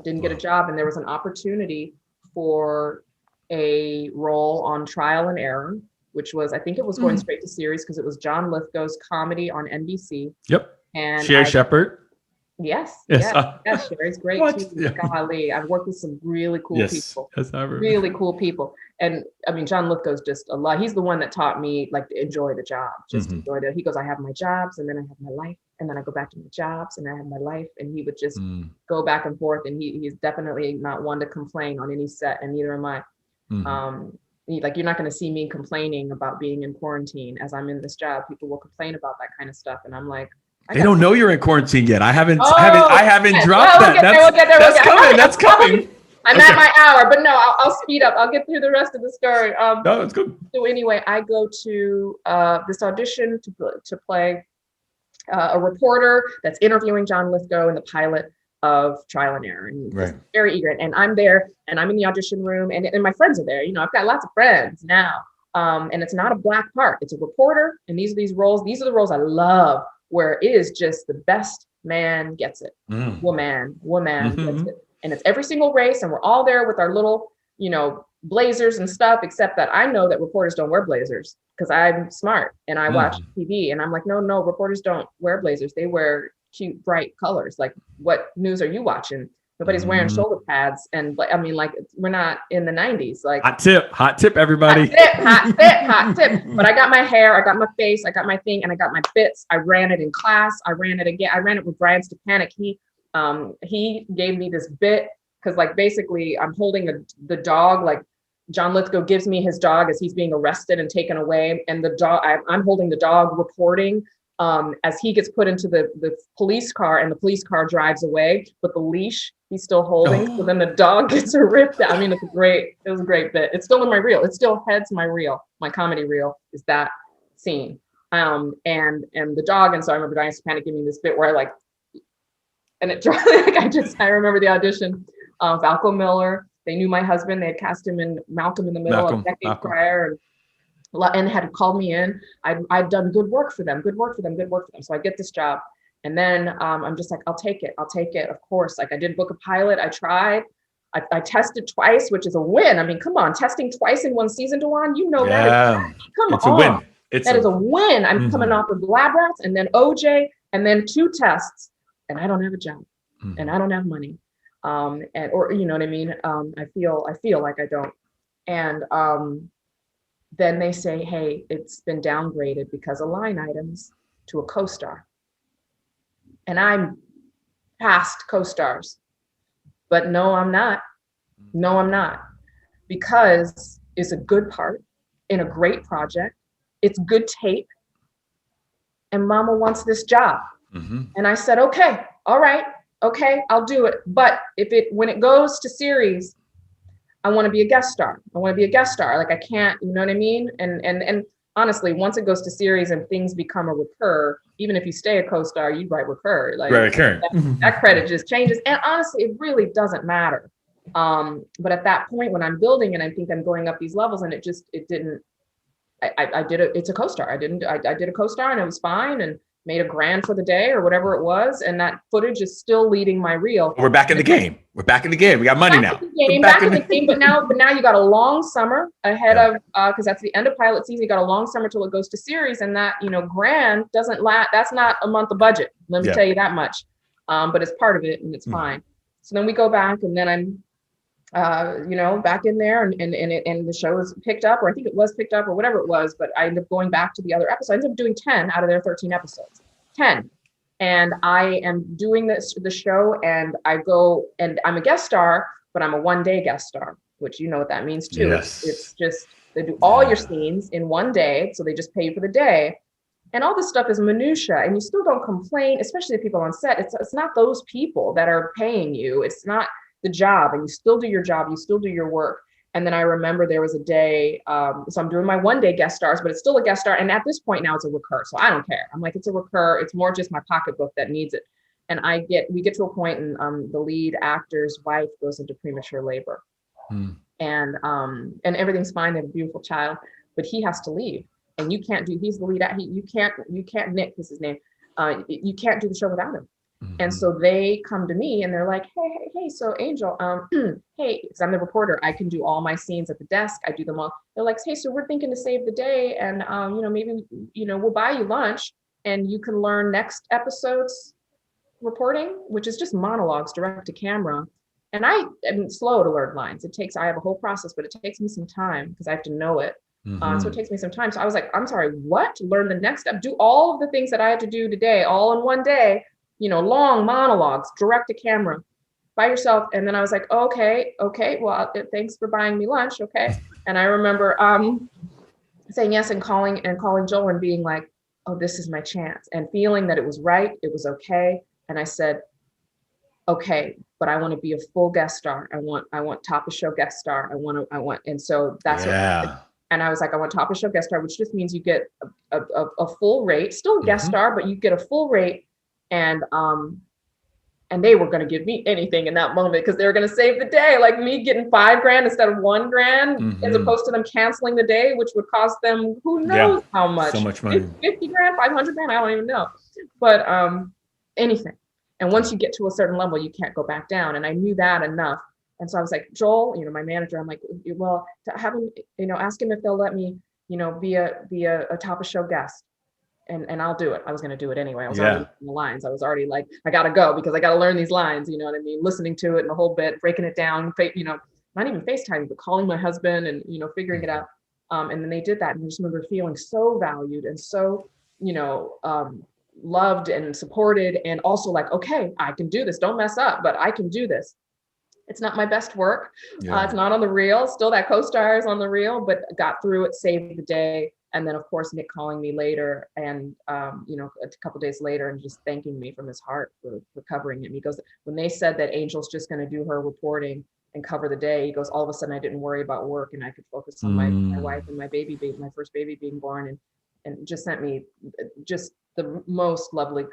And there was an opportunity for a role on Trial and Error, which was, I think it was going straight to series because it was John Lithgow's comedy on NBC. Yep. And Sherry Shepherd. Yes. Sherry's great too. Yeah. Golly, I've worked with some really cool people. Yes, I remember. Really cool people. And I mean, John Lithgow's just a lot. He's the one that taught me like to enjoy the job, just enjoy it. He goes, I have my jobs and then I have my life and then I go back to my jobs and I have my life. And he would just go back and forth. And he's definitely not one to complain on any set, and neither am I. You're not going to see me complaining about being in quarantine as I'm in this job. People will complain about that kind of stuff. And I'm like, they don't know you're in quarantine yet. I haven't dropped that. That's coming. I'm at my hour, but no, I'll speed up. I'll get through the rest of the story. No, it's good. So anyway, I go to this audition to play a reporter that's interviewing John Lithgow in the pilot of Trial and Error. And he's very eager. And I'm there and I'm in the audition room and my friends are there. You know, I've got lots of friends now. And it's not a black part. It's a reporter. And these are the roles I love, where it is just the best man gets it. Woman gets it. And it's every single race. And we're all there with our little, you know, blazers and stuff, except that I know that reporters don't wear blazers because I'm smart and I watch TV and I'm like, no, reporters don't wear blazers. They wear cute, bright colors. Like, what news are you watching? Nobody's wearing shoulder pads. And I mean, like, we're not in the 90s. Like, hot tip, everybody. Hot tip. But I got my hair, I got my face, I got my thing, and I got my bits. I ran it in class. I ran it again. I ran it with Brian Stepanek. He gave me this bit because, like, basically I'm holding the dog. Like, John Lithgow gives me his dog as he's being arrested and taken away. And the dog, I'm holding the dog reporting as he gets put into the police car and the police car drives away, but the leash he's still holding. So then the dog gets ripped out. I mean, it was a great bit. It's still in my reel. It still heads my reel. My comedy reel is that scene. And the dog. And so I remember Diane Stepanek giving me this bit where I like, and it like I remember the audition. Falco Miller, they knew my husband. They had cast him in Malcolm in the Middle a decade prior. And had called me in. I'd done good work for them. So I get this job. And then I'm just like, I'll take it. Of course. Like, I did book a pilot. I tried. I tested twice, which is a win. I mean, come on, testing twice in one season, DaJuan, you know that. Come on. That is a win. I'm coming off of Lab Rats and then OJ and then 2 tests, and I don't have a job and I don't have money. Or you know what I mean? I feel like I don't. And then they say, hey, it's been downgraded because of line items to a co-star. And I'm past co-stars. But no, I'm not. No, I'm not. Because it's a good part in a great project. It's good tape. And mama wants this job. And I said, okay, all right, okay, I'll do it. But when it goes to series, I want to be a guest star. I want to be a guest star. Like I can't, you know what I mean? And honestly, once it goes to series and things become a recur, even if you stay a co-star, you write recur. Like that credit just changes. And honestly, it really doesn't matter. But at that point when I'm building and I think I'm going up these levels and it didn't, I did it. It's a co-star. I did a co-star and it was fine and made $1,000 for the day or whatever it was. And that footage is still leading my reel. We're back in the game. We're back in the game. We got money now. Back in the game. But now you got a long summer ahead of, because that's the end of pilot season. You got a long summer till it goes to series, and that, $1,000 doesn't last. That's not a month of budget. Let me tell you that much. But it's part of it and it's fine. So then we go back and then I'm, back in there and the show is picked up, or I think it was picked up or whatever it was, but I ended up going back to the other episodes. I ended up doing 10 out of their 13 episodes, 10. And I am doing the show and I go and I'm a guest star, but I'm a 1-day guest star, which you know what that means too. Yes. It's just, they do all your scenes in 1 day. So they just pay you for the day. And all this stuff is minutia, and you still don't complain, especially the people on set. It's not those people that are paying you. It's not the job, and you still do your job, you still do your work. And then I remember there was a day, so I'm doing my 1-day guest stars, but it's still a guest star. And at this point now it's a recur. So I don't care. I'm like, it's a recur. It's more just my pocketbook that needs it. And we get to a point and the lead actor's wife goes into premature labor. And everything's fine. They have a beautiful child, but he has to leave. And you can't he's the lead actor. You can't, Nick is his name. You can't do the show without him. And so they come to me and they're like, hey, so Angel, hey, because I'm the reporter, I can do all my scenes at the desk. I do them all. They're like, hey, so we're thinking to save the day, and maybe we'll buy you lunch and you can learn next episode's reporting, which is just monologues direct to camera. And I am slow to learn lines. I have a whole process, but it takes me some time because I have to know it. So it takes me some time. So I was like, I'm sorry, what? Learn the next step, do all of the things that I had to do today, all in 1 day. Long monologues, direct to camera by yourself. And then I was like, okay, well, thanks for buying me lunch. Okay. And I remember saying yes and calling Joel and being like, oh, this is my chance, and feeling that it was right. It was okay. And I said, okay, but I want to be a full guest star. I want top of show guest star. And so that's what I said. And I was like, I want top of show guest star, which just means you get a full rate, still a guest star, but you get a full rate. And they were going to give me anything in that moment because they were going to save the day, like me getting $5,000 instead of $1,000, as opposed to them canceling the day, which would cost them who knows how much. So much money. $50,000, $500,000, I don't even know. But anything. And once you get to a certain level, you can't go back down. And I knew that enough. And so I was like, Joel, my manager, I'm like, well, to have him, ask him if they'll let me, be a top of show guest. And I'll do it. I was going to do it anyway. I was already in the lines. I was already like, I got to go because I got to learn these lines. You know what I mean? Listening to it and the whole bit, breaking it down, not even FaceTime, but calling my husband and, figuring it out. And then they did that. And I just remember feeling so valued and so, loved and supported, and also like, okay, I can do this. Don't mess up, but I can do this. It's not my best work. It's not on the reel. Still that co-star is on the reel, but got through it, saved the day. And then, of course, Nick calling me later and, a couple of days later and just thanking me from his heart for covering it. He goes, when they said that Angel's just going to do her reporting and cover the day, he goes, all of a sudden I didn't worry about work and I could focus on my wife and my first baby being born, and just sent me just the most lovely,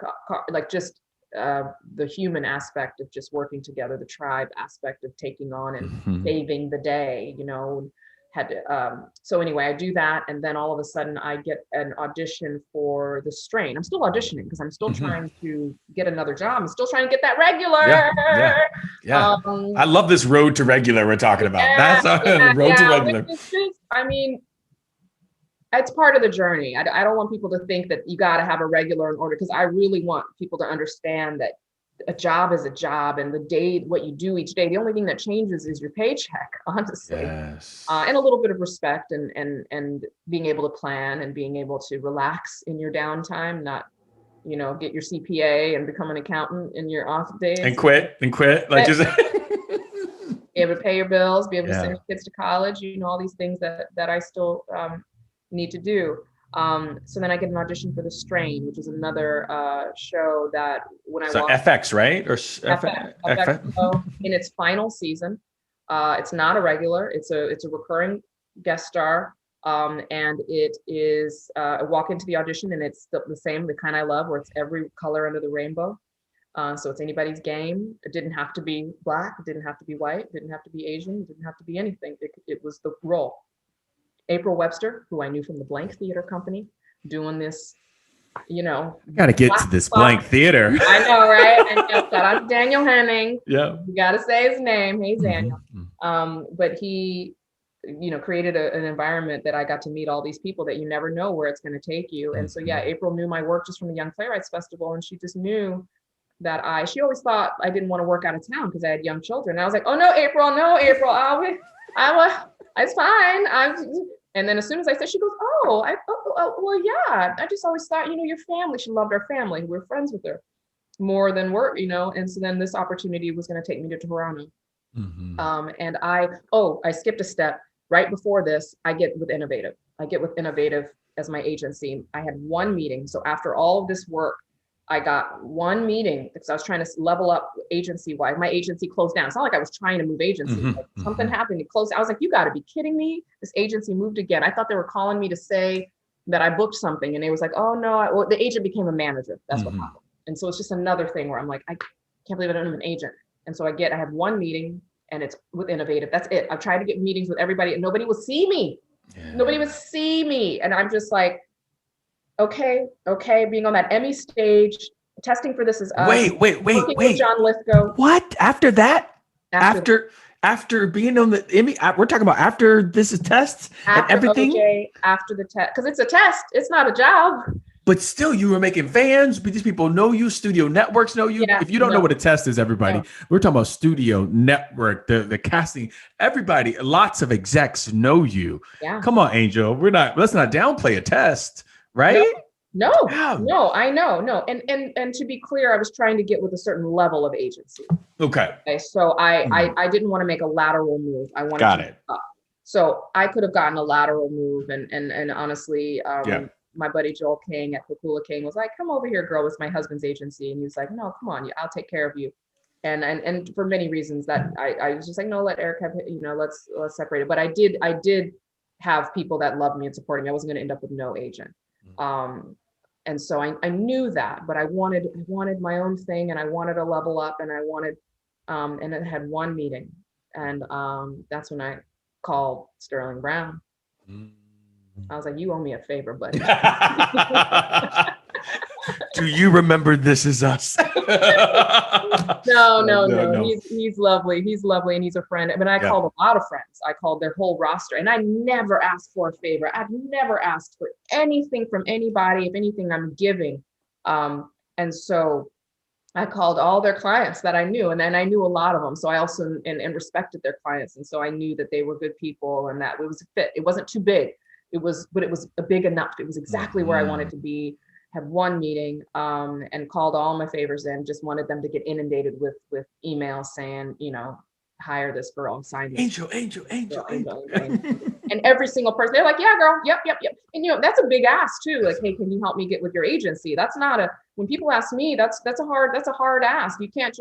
the human aspect of just working together, the tribe aspect of taking on and saving the day, had to, so anyway, I do that. And then all of a sudden I get an audition for The Strain. I'm still auditioning because I'm still trying to get another job. I'm still trying to get that regular. Yeah. I love this road to regular we're talking about. That's road to regular. it's part of the journey. I don't want people to think that you got to have a regular in order, because I really want people to understand that a job is a job, and the day, what you do each day, the only thing that changes is your paycheck, honestly. Yes. And a little bit of respect, and being able to plan and being able to relax in your downtime, not, get your CPA and become an accountant in your off days. And quit. Like just be able to pay your bills, be able to send your kids to college, all these things that I still need to do. So then I get an audition for The Strain, which is another show that when I watched FX, right? Or FX show in its final season. It's not a regular, it's a recurring guest star. And it is, I walk into the audition and it's the same, the kind I love, where it's every color under the rainbow. So it's anybody's game. It didn't have to be Black, it didn't have to be white, it didn't have to be Asian, it didn't have to be anything. It was the role. April Webster, who I knew from the Blank Theater Company, doing this, gotta get to this Blank Theater. I know, right? And shout out to Daniel Henning. Yeah. You gotta say his name. Hey, Daniel. But he, created an environment that I got to meet all these people that you never know where it's going to take you. And so, April knew my work just from the Young Playwrights Festival. And she just knew that she always thought I didn't want to work out of town because I had young children. And I was like, oh, no, April, it's fine. And then as soon as I said, she goes, well, yeah, I just always thought, your family, she loved our family. We're friends with her more than work, And so then this opportunity was going to take me to Toronto. And I skipped a step. Right before this, I get with Innovative as my agency. I had one meeting. So after all of this work, I got one meeting because I was trying to level up agency-wide. My agency closed down. It's not like I was trying to move agency. Something happened, it closed. I was like, you got to be kidding me. This agency moved again. I thought they were calling me to say that I booked something. And they was like, oh, no. The agent became a manager. That's what happened. And so it's just another thing where I'm like, I can't believe I don't have an agent. And so I have one meeting, and it's with Innovative. That's it. I've tried to get meetings with everybody and nobody will see me. Yeah. Nobody would see me. And I'm just like, okay. Being on that Emmy stage, testing for This Is Us. Wait. John Lithgow. What? After that? After being on the Emmy, we're talking about after This Is Tests and everything? OJ, after the test. Because it's a test. It's not a job. But still, you were making fans. But these people know you. Studio networks know you. If you don't know what a test is, everybody, we're talking about Studio Network, the casting. Everybody, lots of execs know you. Yeah. Come on, Angel. Let's not downplay a test, right? No, I know. No. And to be clear, I was trying to get with a certain level of agency. Okay. So I didn't want to make a lateral move. I wanted to move up. So I could have gotten a lateral move, and honestly, my buddy Joel King at Pakula King was like, come over here, girl. It's my husband's agency. And he was like, no, come on. I'll take care of you. And for many reasons that I was just like, no, let Eric have, let's separate it. But I did have people that loved me and supported me. I wasn't going to end up with no agent. And so I knew that, but I wanted my own thing, and I wanted to level up, and I wanted, and it had one meeting. And that's when I called Sterling Brown. I was like, you owe me a favor, buddy. Do you remember This Is Us? No. He's lovely. He's lovely, and he's a friend. I mean, I called a lot of friends. I called their whole roster, and I never asked for a favor. I've never asked for anything from anybody. If anything, I'm giving. And so I called all their clients that I knew, and then I knew a lot of them. So I also and respected their clients, and so I knew that they were good people, and that it was a fit. It wasn't too big. But it was big enough. It was exactly where I wanted to be. Had one meeting, and called all my favors in. Just wanted them to get inundated with emails saying, hire this girl, sign this. Angel. And every single person, they're like, yeah, girl, yep. And that's a big ask too. Like, hey, can you help me get with your agency? That's not when people ask me, that's a hard ask. You can't.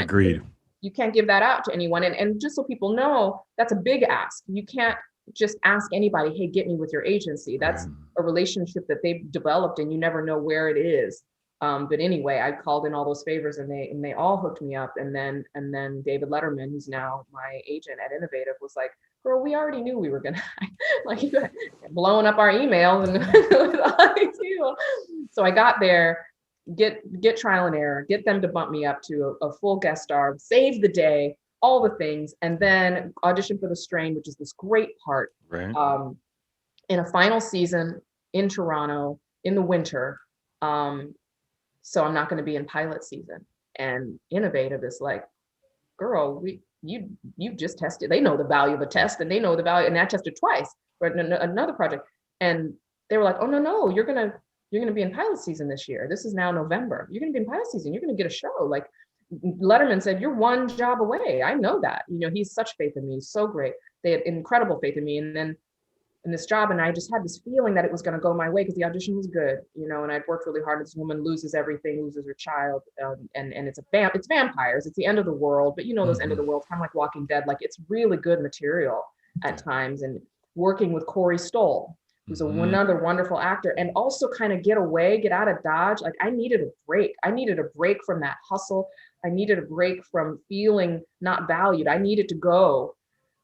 Agreed. You can't give that out to anyone. And just so people know, that's a big ask. You can't just ask anybody, hey, get me with your agency. That's a relationship that they've developed, and you never know where it is. But anyway, I called in all those favors, and they all hooked me up. And then David Letterman, who's now my agent at Innovative, was like, girl, we already knew we were gonna like blowing up our emails and so I got there, get trial and error, get them to bump me up to a full guest star, save the day, all the things, and then audition for The Strain, which is this great part. Right. in a final season in Toronto in the winter. So I'm not going to be in pilot season. And Innovative is like, girl, you just tested. They know the value of a test, and they know the value. And I tested twice for another project, and they were like, oh no, you're gonna be in pilot season this year. This is now November. You're gonna be in pilot season. You're gonna get a show. Like Letterman said, you're one job away. I know that. He's such faith in me. He's so great. They had incredible faith in me. And then in this job, and I just had this feeling that it was going to go my way because the audition was good, and I'd worked really hard. This woman loses everything, loses her child, and it's vampires. It's the end of the world, but those end of the world, kind of like Walking Dead. Like it's really good material at times. And working with Corey Stoll, who's another wonderful actor, and also kind of get out of Dodge. Like I needed a break. I needed a break from that hustle. I needed a break from feeling not valued. I needed to go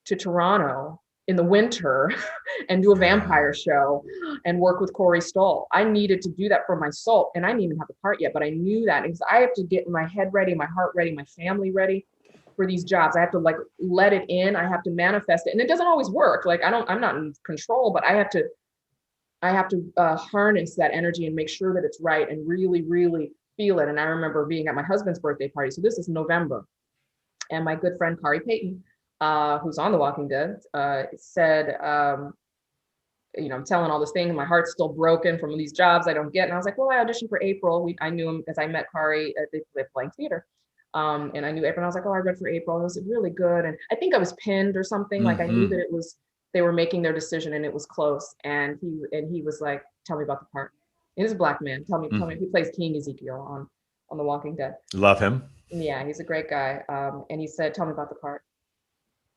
to Toronto in the winter and do a vampire show and work with Corey Stoll. I needed to do that for my soul. And I didn't even have the part yet, but I knew that because I have to get my head ready, my heart ready, my family ready for these jobs. I have to like let it in. I have to manifest it. And it doesn't always work. Like I'm not in control, but I have to harness that energy and make sure that it's right and really, really feel it. And I remember being at my husband's birthday party. So this is November. And my good friend, Kari Payton, who's on The Walking Dead, said, I'm telling all this thing. My heart's still broken from these jobs I don't get. And I was like, well, I auditioned for April. I knew him as I met Kari at the Blank Theater. And I knew April. And I was like, oh, I read for April. And it was really good. And I think I was pinned or something. Like I knew that they were making their decision and it was close. And he was like, tell me about the part. And he's a Black man. Tell me. He plays King Ezekiel on The Walking Dead. Love him. Yeah, he's a great guy. And he said, tell me about the part.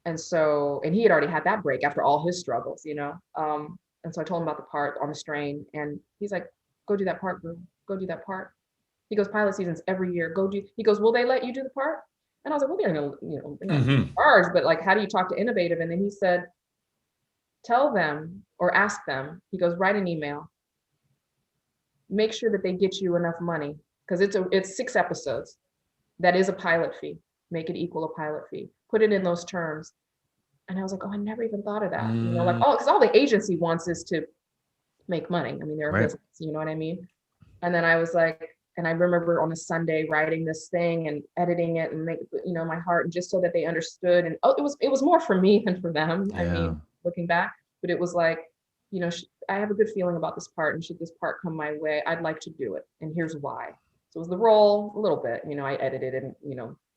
And he had already had that break after all his struggles, and so I told him about the part on the strain, and he's like, go do that part, bro. Go do that part. He goes, pilot seasons every year. He goes, will they let you do the part? And I was like, well, they're going to, charge, but like, how do you talk to Innovative? And then he said, tell them or ask them. He goes, write an email. Make sure that they get you enough money because it's 6 episodes. That is a pilot fee. Make it equal a pilot fee. Put it in those terms. And I was like, oh, I never even thought of that. Because all the agency wants is to make money. I mean, they're a business, you know what I mean? And then I was like, and I remember on a Sunday writing this thing and editing it and make, my heart, and just so that they understood. And it was more for me than for them. Yeah. I mean, looking back, but it was like, I have a good feeling about this part, and should this part come my way, I'd like to do it. And here's why. So it was the role a little bit, I edited and,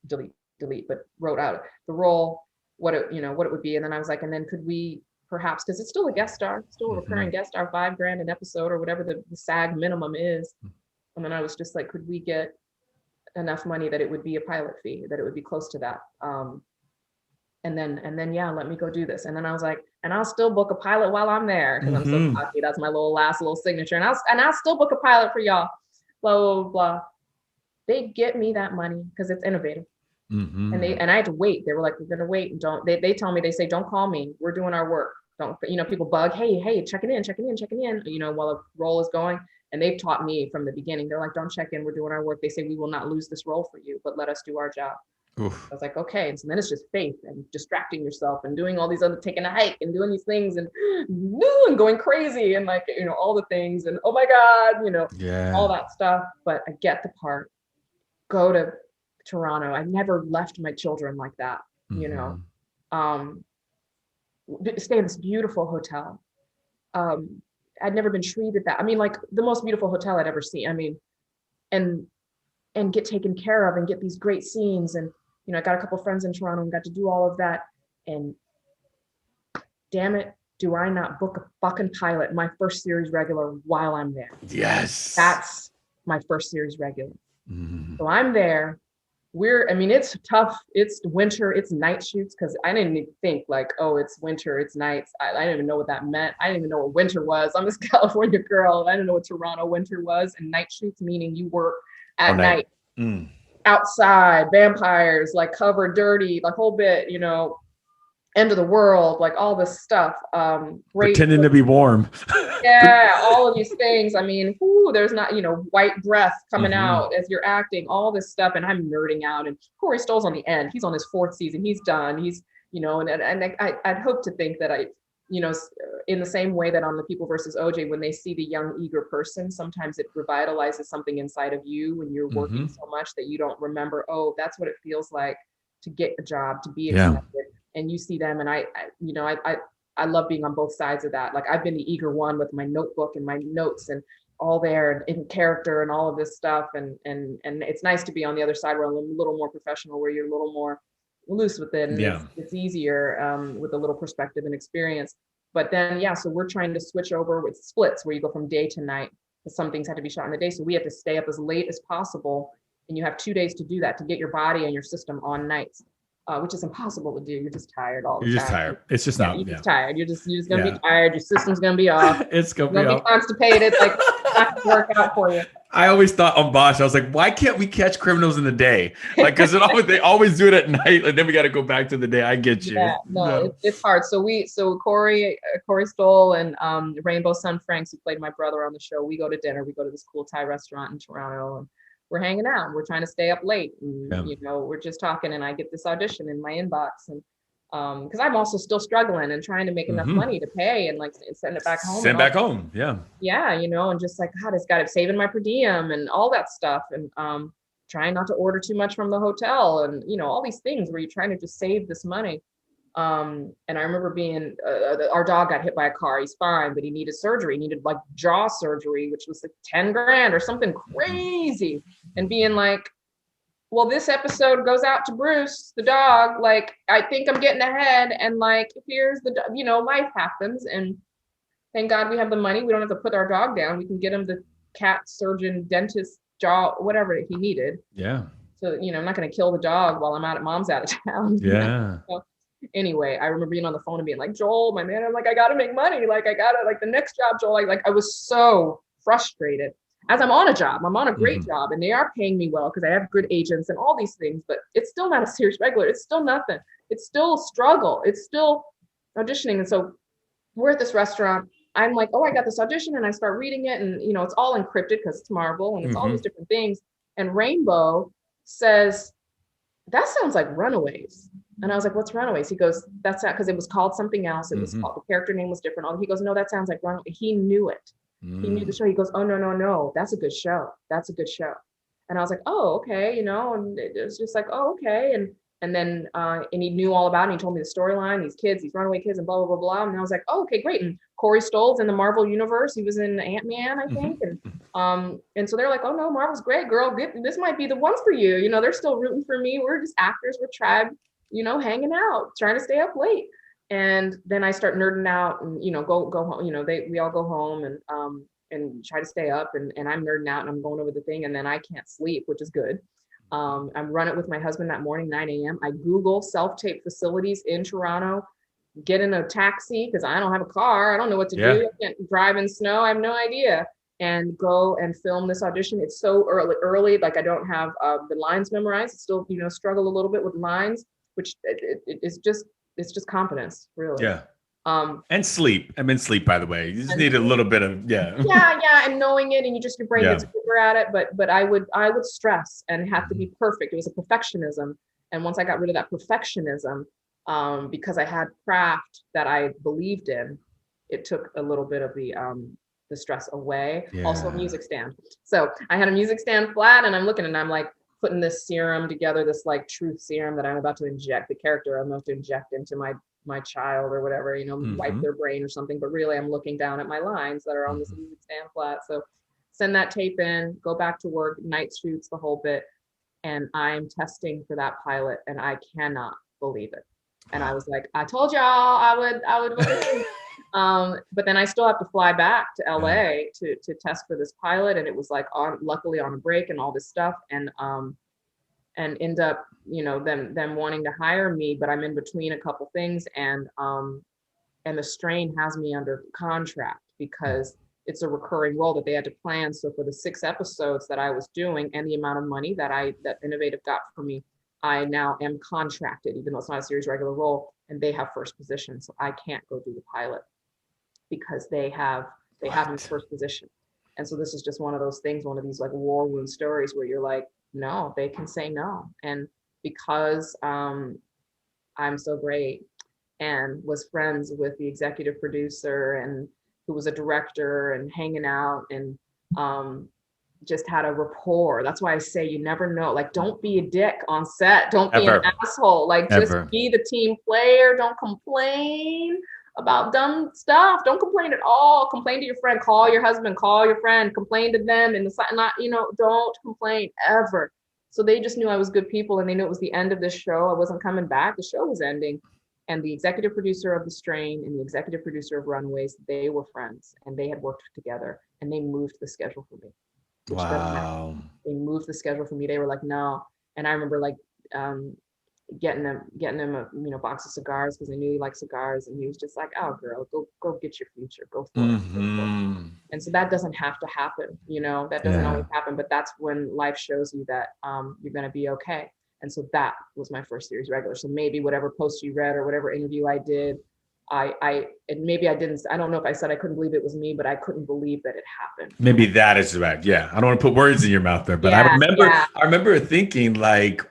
delete, but wrote out the role, what it would be. And then I was like, and then could we perhaps, because it's still a guest star, still a recurring guest star, $5,000 an episode or whatever the SAG minimum is. And then I was just like, could we get enough money that it would be a pilot fee, that it would be close to that? And then, yeah, let me go do this. And then I was like, and I'll still book a pilot while I'm there because I'm so cocky. That's my last little signature. And I'll still book a pilot for y'all. Blah, blah, blah. They get me that money because it's Innovative. And I had to wait. They were like, we're gonna wait and don't. They tell me, they say, don't call me. We're doing our work. Don't. People bug. Hey, checking in. While a role is going. And they've taught me from the beginning. They're like, don't check in. We're doing our work. They say we will not lose this role for you, but let us do our job. Oof. I was like, okay. And so then it's just faith and distracting yourself and doing all these other, taking a hike and doing these things and going crazy and like, all the things and oh my God, all that stuff. But I get the part. Go to Toronto. I never left my children like that, stay in this beautiful hotel. I'd never been treated that. I mean, like the most beautiful hotel I'd ever seen. I mean, and get taken care of and get these great scenes. And, I got a couple of friends in Toronto and got to do all of that. And damn it, do I not book a fucking pilot, my first series regular while I'm there? Yes. That's my first series regular. So I'm there. It's tough. It's winter. It's night shoots because I didn't even think like, oh, it's winter. It's nights. I didn't even know what that meant. I didn't even know what winter was. I'm this California girl. I didn't know what Toronto winter was. And night shoots meaning you work at night. Outside, vampires, like covered, dirty, the whole bit, end of the world, like all this stuff. Great. Pretending to be warm. Yeah, all of these things. I mean, there's not, white breath coming out as you're acting, all this stuff. And I'm nerding out. And Corey Stoll's on the end. He's on his 4th season. He's done. He's, and I'd hope to think that in the same way that on The People versus OJ, when they see the young, eager person, sometimes it revitalizes something inside of you when you're working so much that you don't remember, oh, that's what it feels like to get a job, to be accepted. And you see them, and I love being on both sides of that. Like, I've been the eager one with my notebook and my notes and all there in character and all of this stuff. And it's nice to be on the other side where I'm a little more professional, where you're a little more loose with it. And it's easier with a little perspective and experience. But then, so we're trying to switch over with splits where you go from day to night, because some things had to be shot in the day. So we have to stay up as late as possible. And you have 2 days to do that, to get your body and your system on nights. Which is impossible to do. You're just tired all the time. You're just tired. It's just not. You're just tired. You're just gonna be tired. Your system's gonna be off. It's gonna be constipated. Like, not to work out for you. I always thought on Bosch, I was like, why can't we catch criminals in the day? Like, because they always do it at night, and then we got to go back to the day. I get you. Yeah, no. It's hard. So Corey Stoll and Rainbow Sun Franks, who played my brother on the show, we go to dinner. We go to this cool Thai restaurant in Toronto, and we're hanging out. We're trying to stay up late, and we're just talking. And I get this audition in my inbox, and because I'm also still struggling and trying to make enough money to pay and like send it back home. Send back home, yeah. Yeah, and just like, God, it's got it saving my per diem and all that stuff, and trying not to order too much from the hotel, and all these things where you're trying to just save this money. And I remember being, our dog got hit by a car. He's fine, but he needed surgery. He needed like jaw surgery, which was like 10 grand or something crazy. And being like, well, this episode goes out to Bruce, the dog. Like, I think I'm getting ahead. And like, here's the, life happens. And thank God we have the money. We don't have to put our dog down. We can get him the cat surgeon, dentist, jaw, whatever he needed. Yeah. So, I'm not going to kill the dog while mom's out of town. Yeah. So, anyway, I remember being on the phone and being like, Joel, my man, I'm like, I got to make money. Like, I got to, like, the next job, Joel. Like, I was so frustrated as I'm on a job. I'm on a great job, and they are paying me well because I have good agents and all these things, but it's still not a series regular. It's still nothing. It's still a struggle. It's still auditioning. And so we're at this restaurant. I'm like, oh, I got this audition, and I start reading it, and, it's all encrypted because it's Marvel and it's all these different things. And Rainbow says, that sounds like Runaways. And I was like, what's Runaways? He goes, that's not, because it was called something else. It was called, the character name was different. He goes, no, that sounds like Runaways. He knew it. He knew the show. He goes, oh, no. That's a good show. That's a good show. And I was like, oh, okay. And it was just like, oh, okay. And then, and he knew all about it. And he told me the storyline, these kids, these runaway kids, and blah, blah, blah, blah. And I was like, oh, okay, great. And Corey Stoll's in the Marvel universe. He was in Ant-Man, I think. And so they're like, oh no, Marvel's great, girl. This might be the ones for you. They're still rooting for me. We're just actors. We're tribe, hanging out, trying to stay up late. And then I start nerding out and, go home, we all go home and try to stay up, and I'm nerding out and I'm going over the thing, and then I can't sleep, which is good. I'm running with my husband that morning, 9 a.m. I Google self-tape facilities in Toronto, get in a taxi because I don't have a car. I don't know what to do. I can't drive in snow. I have no idea. And go and film this audition. It's so early, like I don't have the lines memorized. I still, struggle a little bit with lines, which it's just confidence, really. Yeah. And sleep. I mean, sleep, by the way. You just need a little bit of, Yeah, and knowing it, and your brain gets quicker at it. But I would stress and have to be perfect. It was a perfectionism. And once I got rid of that perfectionism, because I had craft that I believed in, it took a little bit of the stress away. Also a music stand. So I had a music stand flat, and I'm looking, and I'm like putting this serum together, this like truth serum that I'm about to inject, the character I'm about to inject into my child or whatever, wipe their brain or something. But really I'm looking down at my lines that are on this music stand flat. So send that tape in, go back to work, night shoots, the whole bit. And I'm testing for that pilot, and I cannot believe it. And I was like, I told y'all I would look at it. But then I still have to fly back to LA to test for this pilot. And it was like luckily on a break and all this stuff. And end up, them wanting to hire me, but I'm in between a couple things. And the strain has me under contract because it's a recurring role that they had to plan. So for the 6 episodes that I was doing and the amount of money that Innovative got for me, I now am contracted, even though it's not a series regular role, and they have first position. So I can't go do the pilot because they have me first position. And so this is just one of those things, one of these like war wound stories where you're like, no, they can say no. And because I'm so great and was friends with the executive producer and who was a director and hanging out and just had a rapport. That's why I say you never know. Like, don't be a dick on set. Don't be an Ever. asshole. Like, just Ever. be the team player. Don't complain about dumb stuff. Don't complain at all. Complain to your friend. Call your husband. Call your friend. Complain to them. And not, don't complain ever. So they just knew I was good people, and they knew it was the end of this show. I wasn't coming back. The show was ending. And the executive producer of The Strain and the executive producer of Runaways, they were friends, and they had worked together, and they moved the schedule for me. Wow. They moved the schedule for me. They were like, no. And I remember like getting him a box of cigars because I knew he liked cigars, and he was just like, oh girl, go get your future, go for it. And so that doesn't have to happen, that doesn't always happen, but that's when life shows you that you're going to be okay. And so that was my first series regular. So maybe whatever post you read or whatever interview I did, and maybe I didn't, I don't know if I said I couldn't believe it was me, but I couldn't believe that it happened. Maybe that is right. Yeah. I don't want to put words in your mouth there, but I remember thinking like,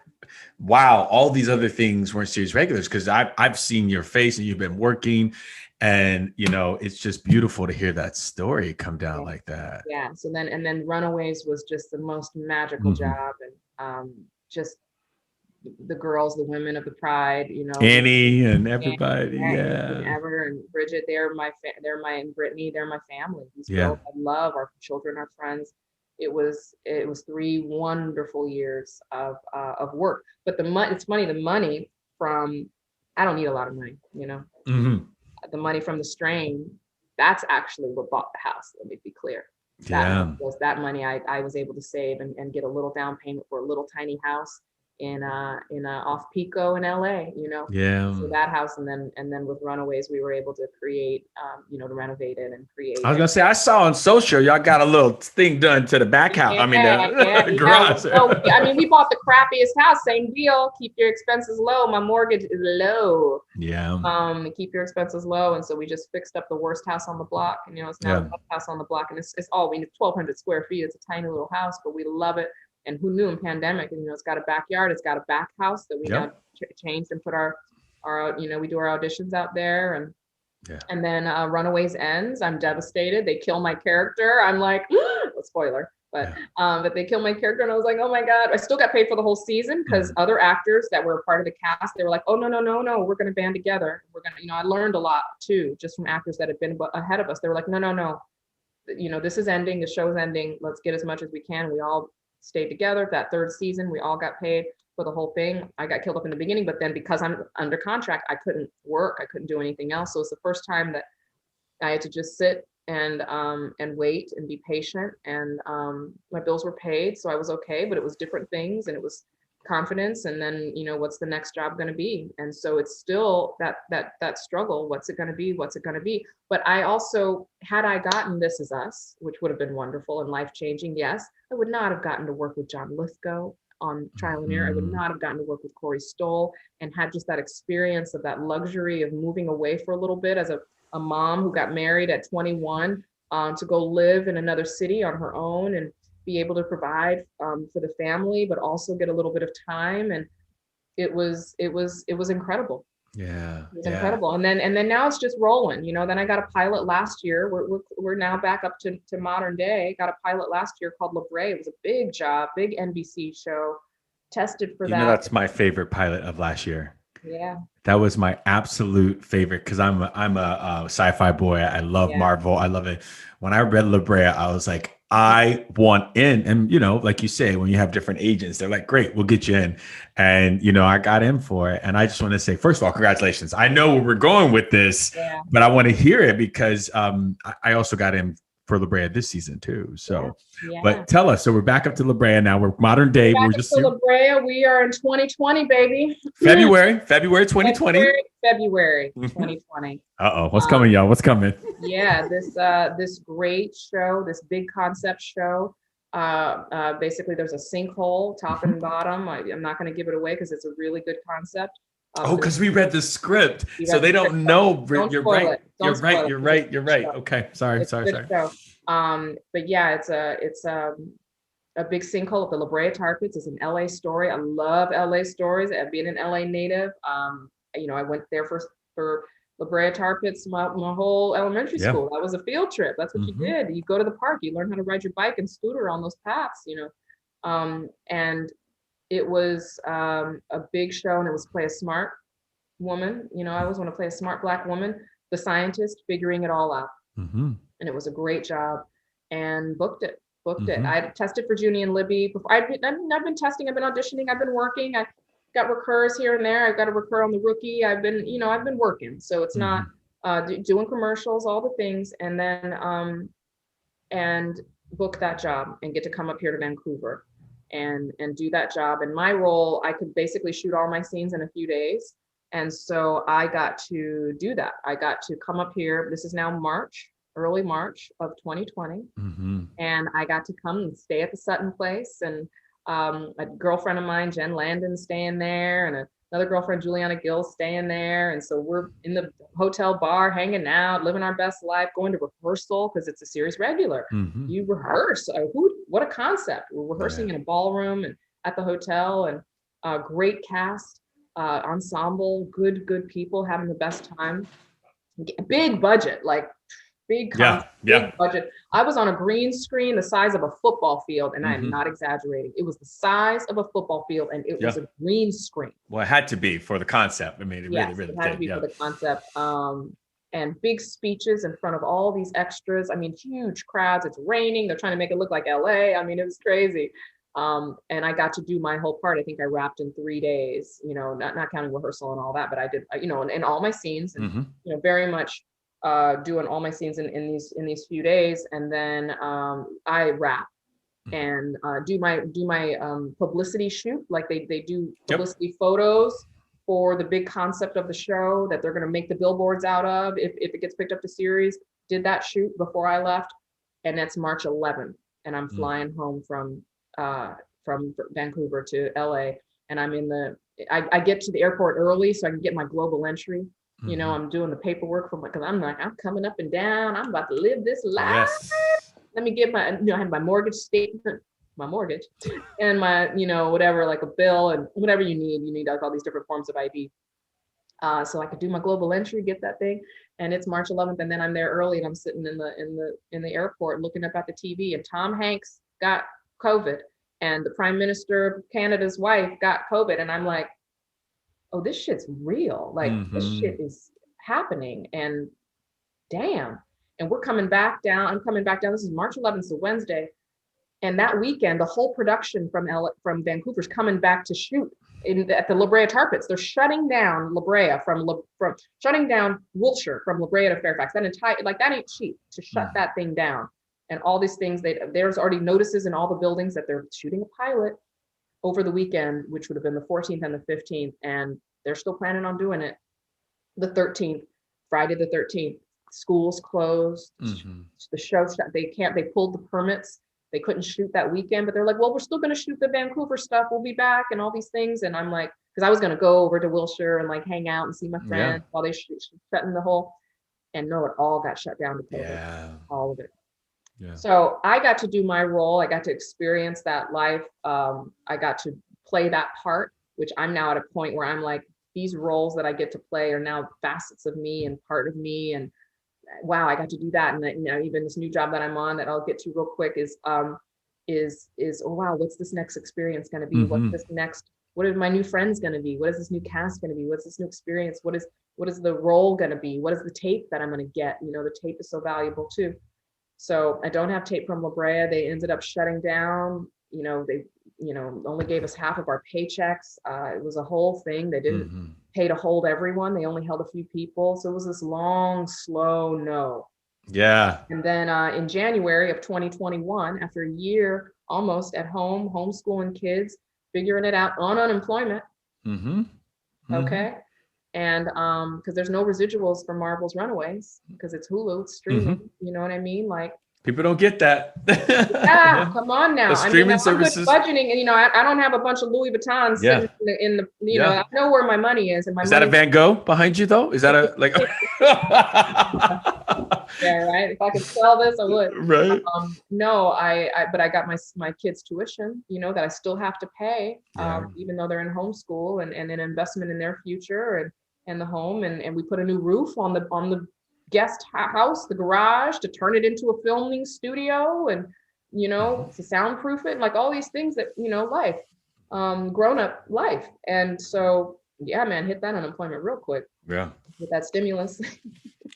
wow, all these other things weren't series regulars, because I've seen your face and you've been working, and it's just beautiful to hear that story come down like that. Yeah. So then Runaways was just the most magical job, and just the girls, the women of the Pride, Annie and everybody, and Ever and Bridget, and Brittany, they're my family. These girls I love, our children, our friends. It was 3 wonderful years of work. But it's funny, the money from, I don't need a lot of money, the money from The Strain, that's actually what bought the house. Let me be clear. That money I was able to save and get a little down payment for a little tiny house in off Pico in LA, So that house, and then with Runaways, we were able to create, to renovate it and create. I was gonna say, I saw on social y'all got a little thing done to the back house. The garage. We bought the crappiest house. Same deal. Keep your expenses low. My mortgage is low. Yeah. Keep your expenses low, and so we just fixed up the worst house on the block, and it's now the best house on the block, and it's all 1,200 square feet. It's a tiny little house, but we love it. And who knew in pandemic, it's got a backyard, it's got a back house that we now changed and put our we do our auditions out there, and then Runaways ends. I'm devastated. They kill my character. I'm like, spoiler, but they kill my character, and I was like, oh my God. I still got paid for the whole season because other actors that were part of the cast, they were like, oh no, we're going to band together. We're going to, I learned a lot too, just from actors that had been ahead of us. They were like, no, this is ending. The show's ending. Let's get as much as we can. We all stayed together. That third season, we all got paid for the whole thing. I got killed up in the beginning, but then because I'm under contract, I couldn't work. I couldn't do anything else. So it's the first time that I had to just sit and wait and be patient. And my bills were paid, so I was okay. But it was different things, and it was confidence. And then what's the next job going to be? And so it's still that struggle. What's it going to be? What's it going to be? But I also, had I gotten This Is Us, which would have been wonderful and life changing, yes, I would not have gotten to work with John Lithgow on Trial and Error. I would not have gotten to work with Corey Stoll and had just that experience of that luxury of moving away for a little bit as a mom who got married at 21 to go live in another city on her own and be able to provide for the family, but also get a little bit of time. And it was incredible. Yeah, it was incredible. And then now it's just rolling. Then I got a pilot last year. We're now back up to modern day. Got a pilot last year called LaBrea. It was a big job, big NBC show. Tested for that. That's my favorite pilot of last year. Yeah. That was my absolute favorite because I'm a sci-fi boy. I love Marvel. I love it. When I read LaBrea, I was like, I want in. And, like you say, when you have different agents, they're like, great, we'll get you in. And, I got in for it. And I just want to say, first of all, congratulations. I know where we're going with this, but I want to hear it because I also got in for LaBrea this season too. So, but tell us. So we're back up to LaBrea now. We're modern day. We're just LaBrea. We are in 2020, baby. February 2020. February 2020. What's coming, y'all? What's coming? Yeah, this great show, this big concept show. Basically, there's a sinkhole, top and bottom. I'm not going to give it away because it's a really good concept. Because we read the script, so they don't know. You're right. You're right. Okay, sorry. But yeah, it's a big sinkhole at the LaBrea Tar Pits. It's an LA story. I love LA stories. Being an LA native, I went there for for LaBrea Tar Pits my whole elementary school. That was a field trip. That's what you did. You go to the park, you learn how to ride your bike and scooter on those paths, and it was a big show, and it was play a smart woman. I always want to play a smart Black woman, the scientist figuring it all out. And it was a great job, and booked it. I tested for Junie and Libby before. I've been testing, I've been auditioning, I've been working. I got recurs here and there. I've got a recur on The Rookie. I've been working. So it's not doing commercials, all the things, and then and book that job and get to come up here to Vancouver and do that job. And my role, I could basically shoot all my scenes in a few days. And so I got to do that. I got to come up here. This is now early March of 2020. And I got to come and stay at the Sutton place. And a girlfriend of mine, Jen Landon, staying there, and another girlfriend, Juliana Gill, staying there. And so we're in the hotel bar, hanging out, living our best life, going to rehearsal because it's a series regular. You rehearse. What a concept. We're rehearsing in a ballroom and at the hotel, and great cast. Ensemble, good people, having the best time. Big budget, like big budget. I was on a green screen the size of a football field, and I am not exaggerating. It was the size of a football field, and it was a green screen. Well, it had to be for the concept. I mean, it really it had to be for the concept. And big speeches in front of all these extras. I mean, huge crowds. It's raining. They're trying to make it look like LA. I mean, it was crazy. And I got to do my whole part. I think I wrapped in 3 days, not counting rehearsal and all that, but I did, in all my scenes, and, very much doing all my scenes in these few days. And then I wrap and do my publicity shoot. Like they do publicity photos for the big concept of the show that they're going to make the billboards out of if it gets picked up to series. Did that shoot before I left, and that's March 11th, and I'm flying home from Vancouver to LA, and I get to the airport early so I can get my global entry. I'm doing the paperwork because I'm coming up and down. I'm about to live this life. Let me get I have my mortgage statement, my mortgage, and my, whatever, like a bill and whatever you need like all these different forms of ID. So I could do my global entry, get that thing, and it's March 11th, and then I'm there early, and I'm sitting in the airport looking up at the TV, and Tom Hanks got COVID, and the Prime Minister of Canada's wife got COVID, and I'm like, oh, this shit's real. Like this shit is happening, and damn. And we're coming back down. I'm coming back down. This is March 11th, so Wednesday, and that weekend, the whole production from Vancouver's coming back to shoot at the LaBrea Tar Pits. They're shutting down LaBrea from shutting down Wilshire from LaBrea to Fairfax. That ain't cheap to shut that thing down. And all these things, there's already notices in all the buildings that they're shooting a pilot over the weekend, which would have been the 14th and the 15th. And they're still planning on doing it the 13th, Friday the 13th. Schools closed. The show shut. They pulled the permits. They couldn't shoot that weekend, but they're like, well, we're still going to shoot the Vancouver stuff. We'll be back and all these things. And I'm like, because I was going to go over to Wilshire and like hang out and see my friends while they shutting the whole. And no, it all got shut down to COVID. All of it. So I got to do my role. I got to experience that life. I got to play that part, which I'm now at a point where I'm like, these roles that I get to play are now facets of me and part of me. And wow, I got to do that. And even this new job that I'm on that I'll get to real quick is oh wow, what's this next experience going to be? What are my new friends going to be? What is this new cast going to be? What's this new experience? What is the role going to be? What is the tape that I'm going to get? The tape is so valuable too. So I don't have tape from LaBrea. They ended up shutting down. They only gave us half of our paychecks. It was a whole thing. They didn't pay to hold everyone. They only held a few people. So it was this long, slow no. Yeah. And then in January of 2021, after a year almost at home, homeschooling kids, figuring it out on unemployment. Okay. And because there's no residuals for Marvel's Runaways because it's Hulu, it's streaming. You know what I mean? Like people don't get that. Come on now. The streaming services. I'm good budgeting, and I don't have a bunch of Louis Vuittons sitting in the I know where my money is. And is that a Van Gogh behind you though? Is that a like? Yeah, right. If I could sell this, I would. Right. No, but I got my kids' tuition, that I still have to pay, even though they're in homeschool and an investment in their future. and the home, and we put a new roof on the guest house, the garage, to turn it into a filming studio, and to soundproof it, and like all these things that life, grown up life. And so yeah, man, hit that unemployment real quick. Yeah. With that stimulus.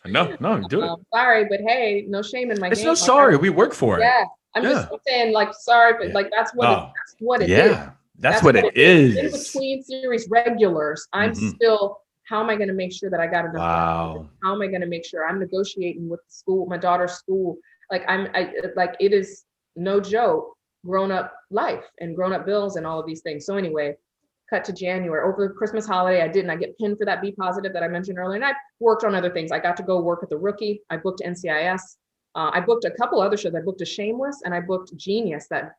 No, do it. Sorry, but hey, no shame in my It's game. no sorry. We work for it. Yeah, I'm just saying, like, sorry, but like that's what it is. That's what it is. In between series regulars, I'm still. How am I going to make sure that I got enough? Wow. How am I going to make sure I'm negotiating with the school, my daughter's school? Like like it is no joke, grown up life and grown up bills and all of these things. So anyway, cut to January. Over the Christmas holiday, I get pinned for that B positive that I mentioned earlier, and I worked on other things. I got to go work at the Rookie. I booked NCIS. I booked a couple other shows. I booked a Shameless, and I booked Genius, that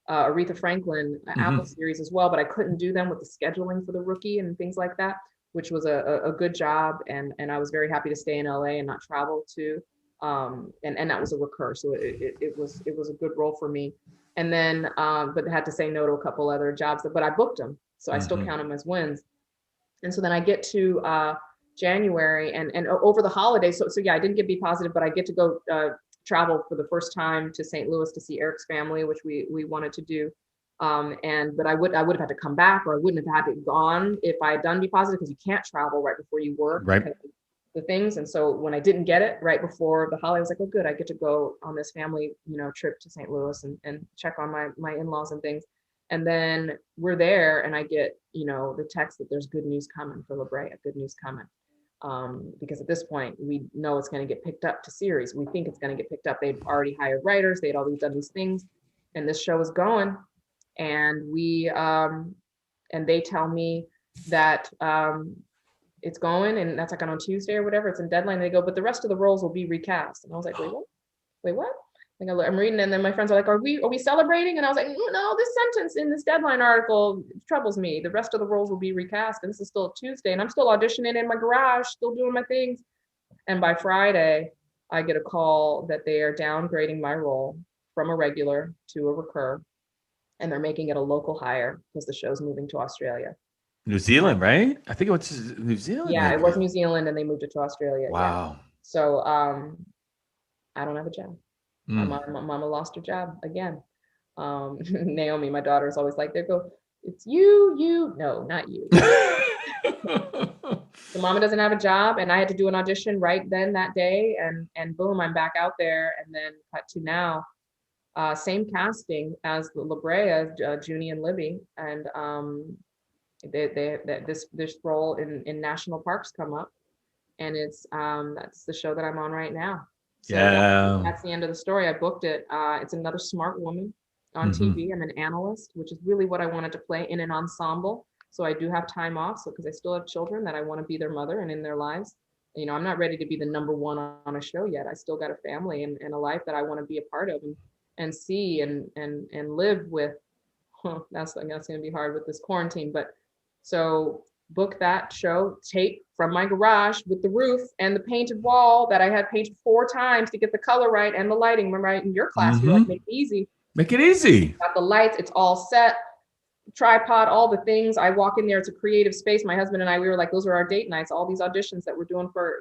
Aretha Franklin Apple series as well, but I couldn't do them with the scheduling for the Rookie and things like that, which was a good job, and I was very happy to stay in LA and not travel too. And that was a recur, so it was a good role for me. And then but had to say no to a couple other jobs, but I booked them, so I still count them as wins. And so then I get to January and over the holidays. So yeah, I didn't get B positive, but I get to go travel for the first time to St. Louis to see Eric's family, which we wanted to do. But I would have had to come back, or I wouldn't have had to gone if I had done B positive, because you can't travel right before you work. Right. The things. And so when I didn't get it right before the holiday, I was like, oh, good, I get to go on this family, trip to St. Louis and check on my in-laws and things. And then we're there, and I get, the text that there's good news coming for LaBrea, good news coming. Because at this point, we know it's going to get picked up to series. We think it's going to get picked up. They'd already hired writers. They'd already done these things, and this show is going. And and they tell me that it's going, and that's like on Tuesday or whatever. It's in deadline. They go, but the rest of the roles will be recast. And I was like, wait, what? I'm reading, and then my friends are like, are we celebrating? And I was like, no, this sentence in this deadline article troubles me. The rest of the roles will be recast, and this is still Tuesday, and I'm still auditioning in my garage, still doing my things. And by Friday, I get a call that they are downgrading my role from a regular to a recur, and they're making it a local hire because the show's moving to Australia. New Zealand, right? I think it was New Zealand. Yeah, maybe. It was New Zealand, and they moved it to Australia. Wow. Yeah. So I don't have a job. My mama lost her job again. Naomi, my daughter, is always like, they go, it's you. No, not you. So mama doesn't have a job, and I had to do an audition right then that day, and boom, I'm back out there. And then cut to now, same casting as the LaBrea, Junie and Libby, and this role in national parks come up, and it's that's the show that I'm on right now. So that's the end of the story. I booked it. It's another smart woman on TV. I'm an analyst, which is really what I wanted to play in an ensemble. So I do have time off, so because I still have children that I want to be their mother and in their lives. I'm not ready to be the number one on a show yet. I still got a family and a life that I want to be a part of and see and live with. That's going to be hard with this quarantine, but so book that show, tape from my garage with the roof and the painted wall that I had painted 4 times to get the color right and the lighting. Remember, in your class, you're like, make it easy. Make it easy. Got the lights, it's all set, tripod, all the things. I walk in there, it's a creative space. My husband and I, we were like, those are our date nights, all these auditions that we're doing for,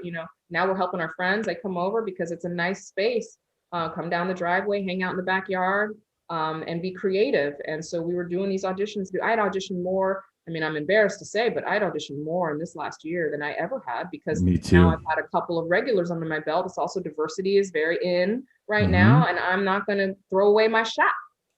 now we're helping our friends. They come over because it's a nice space. Come down the driveway, hang out in the backyard, and be creative. And so we were doing these auditions. I had auditioned more. I mean, I'm embarrassed to say, but I'd auditioned more in this last year than I ever had, because now I've had a couple of regulars under my belt. It's also diversity is very in right now, and I'm not going to throw away my shot.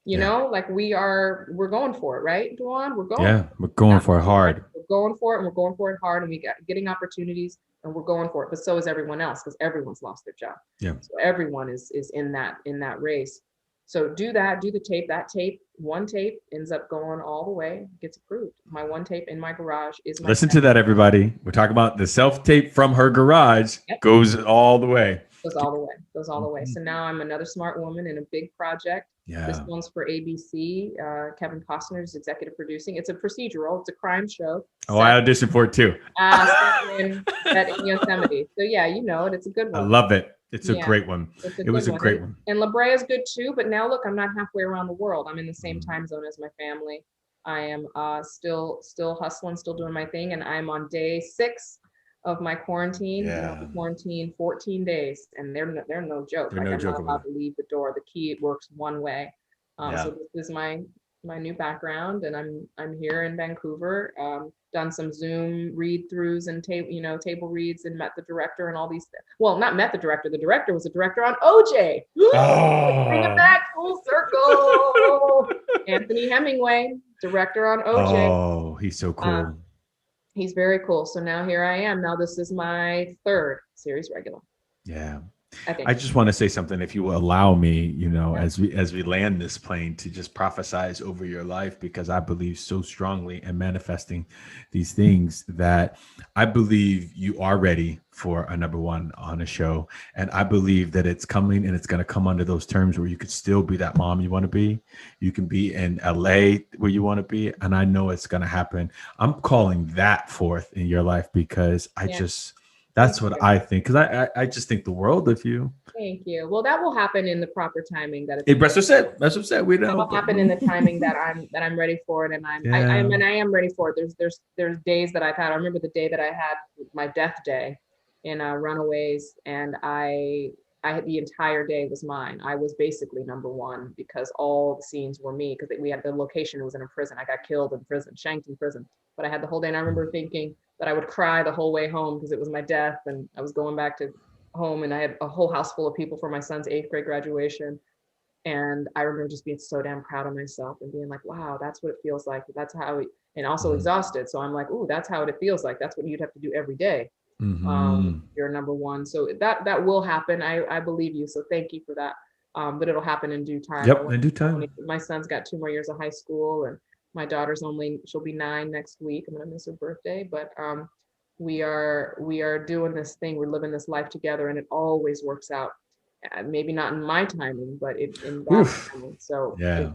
Like we're going for it, right, DaJuan? We're going for it hard. We're going for it, and we're going for it hard, and we got getting opportunities, and we're going for it. But so is everyone else, because everyone's lost their job. Yeah. So everyone is in that race. So do the tape. That tape, one tape ends up going all the way, gets approved. My one tape in my garage is my Listen to that, everybody. We're talking about the self-tape from her garage. Yep. Goes all the way. Goes all the way. So now I'm another smart woman in a big project. Yeah. This one's for ABC. Kevin Costner is executive producing. It's a procedural. It's a crime show. Oh, I auditioned for it too. in Yosemite. So yeah, it's a good one. I love it. It's a great one. It was a great one. And LaBrea is good too, but now look, I'm not halfway around the world. I'm in the same time zone as my family. I am still hustling, still doing my thing, and I'm on day 6 of my quarantine. Yeah. Quarantine 14 days, and they're no joke. They're Like, no I'm joke not about allowed it. to leave the door. The key works one way. Yeah. So this is my new background, and I'm here in Vancouver. Done some Zoom read throughs and table reads, and met the director and all these things. Well, not met the director. The director was a director on OJ. Bring it Oh. back full circle. Anthony Hemingway, director on OJ. Oh, he's so Uh, cool. he's very cool. So now here I am. Now this is my 3rd series regular, Yeah. I I think. just want to say something, if you will allow me, Yeah. as we land this plane, to just prophesize over your life, because I believe so strongly in manifesting these things, that I believe you are ready for a number one on a show. And I believe that it's coming, and it's going to come under those terms where you could still be that mom you want to be. You can be in LA where you want to be. And I know it's going to happen. I'm calling that forth in your life, because Yeah. that's Thank what you. I think. Because I just think the world of you. Thank you. Well, that will happen in the proper timing. That it's That's what I said. That's what I said. We know. That'll happen in the timing that I'm ready for it, and Yeah. I am ready for it. There's days that I've had. I remember the day that I had my death day in Runaways, and I had the entire day was mine. I was basically number one because all the scenes were me, because we had the location was in a prison. I got killed in prison, shanked in prison, but I had the whole day. And I remember thinking that I would cry the whole way home because it was my death, and I was going back to home, and I had a whole house full of people for my son's 8th grade graduation. And I remember just being so damn proud of myself and being like, wow, that's what it feels like. That's how, and also exhausted. So I'm like, ooh, that's how it feels like. That's what you'd have to do every day. Mm-hmm. You're number one. So that will happen. I believe you. So thank you for that. But it'll happen in due time. Yep, in due time. My son's got 2 more years of high school, and my daughter's she'll be 9 next week. I'm gonna miss her birthday, but we are doing this thing. We're living this life together, and it always works out. Maybe not in my timing, but in God's timing. So Yeah.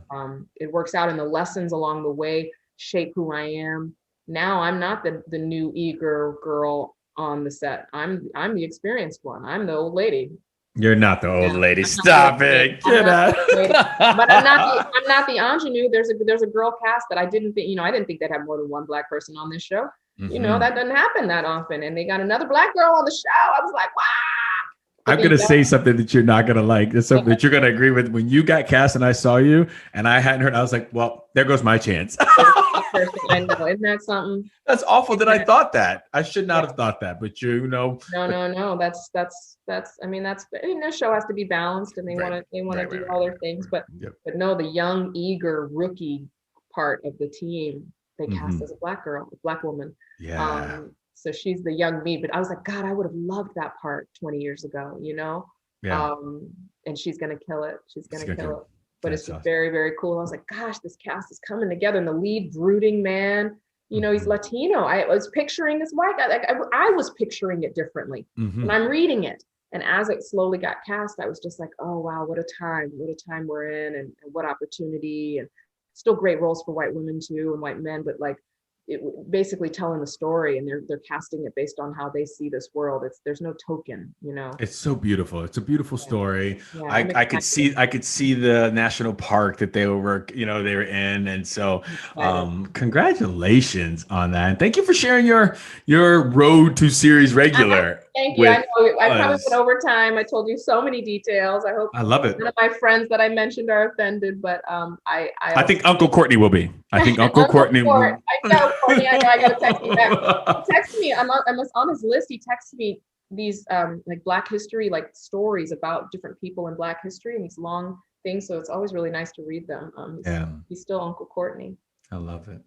it works out, and the lessons along the way shape who I am. Now I'm not the new eager girl on the set. I'm the experienced one. I'm the old lady. You're not the old Yeah, lady. I'm Stop not it. I'm Get not out. the old lady. But I'm not the ingenue. There's a girl cast that I didn't think, I didn't think they'd have more than one Black person on this show. Mhm. That doesn't happen that often. And they got another Black girl on the show. I was like, wow. I'm going to say something that you're not going to like. It's something that you're going to agree with. When you got cast and I saw you and I hadn't heard, I was like, well, there goes my chance. I know. Isn't that something? That's awful that I thought that. I should not Yeah. have thought that, but No. I mean, this show has to be balanced, and they want to do all their things, but no, the young, eager rookie part of the team, they cast as a Black girl, a Black woman. Yeah. So she's the young me, but I was like, God, I would have loved that part 20 years ago, Yeah. And she's gonna kill it. She's gonna kill it. But That's it's just awesome. very, very cool. I was like, gosh, this cast is coming together. And the lead brooding man, he's Latino. I was picturing this white guy. Like I was picturing it differently. And I'm reading it. And as it slowly got cast, I was just like, oh wow, what a time we're in, and what opportunity. And still great roles for white women too, and white men, but like it basically telling the story, and they're casting it based on how they see this world. There's no token. It's so beautiful. It's a beautiful story. Yeah, I could see the national park that they were they were in. And so congratulations on that. And thank you for sharing your road to series regular. Thank you. I know I probably went over time. I told you so many details. I hope I love it. none of my friends that I mentioned are offended, but I think Uncle Courtney will be. I think Uncle Courtney will. I know Courtney. I know. I gotta text him back. He texted me. I'm on his list. He texted me these like Black history, like stories about different people in Black history, and these long things. So it's always really nice to read them. He's still Uncle Courtney. I love it.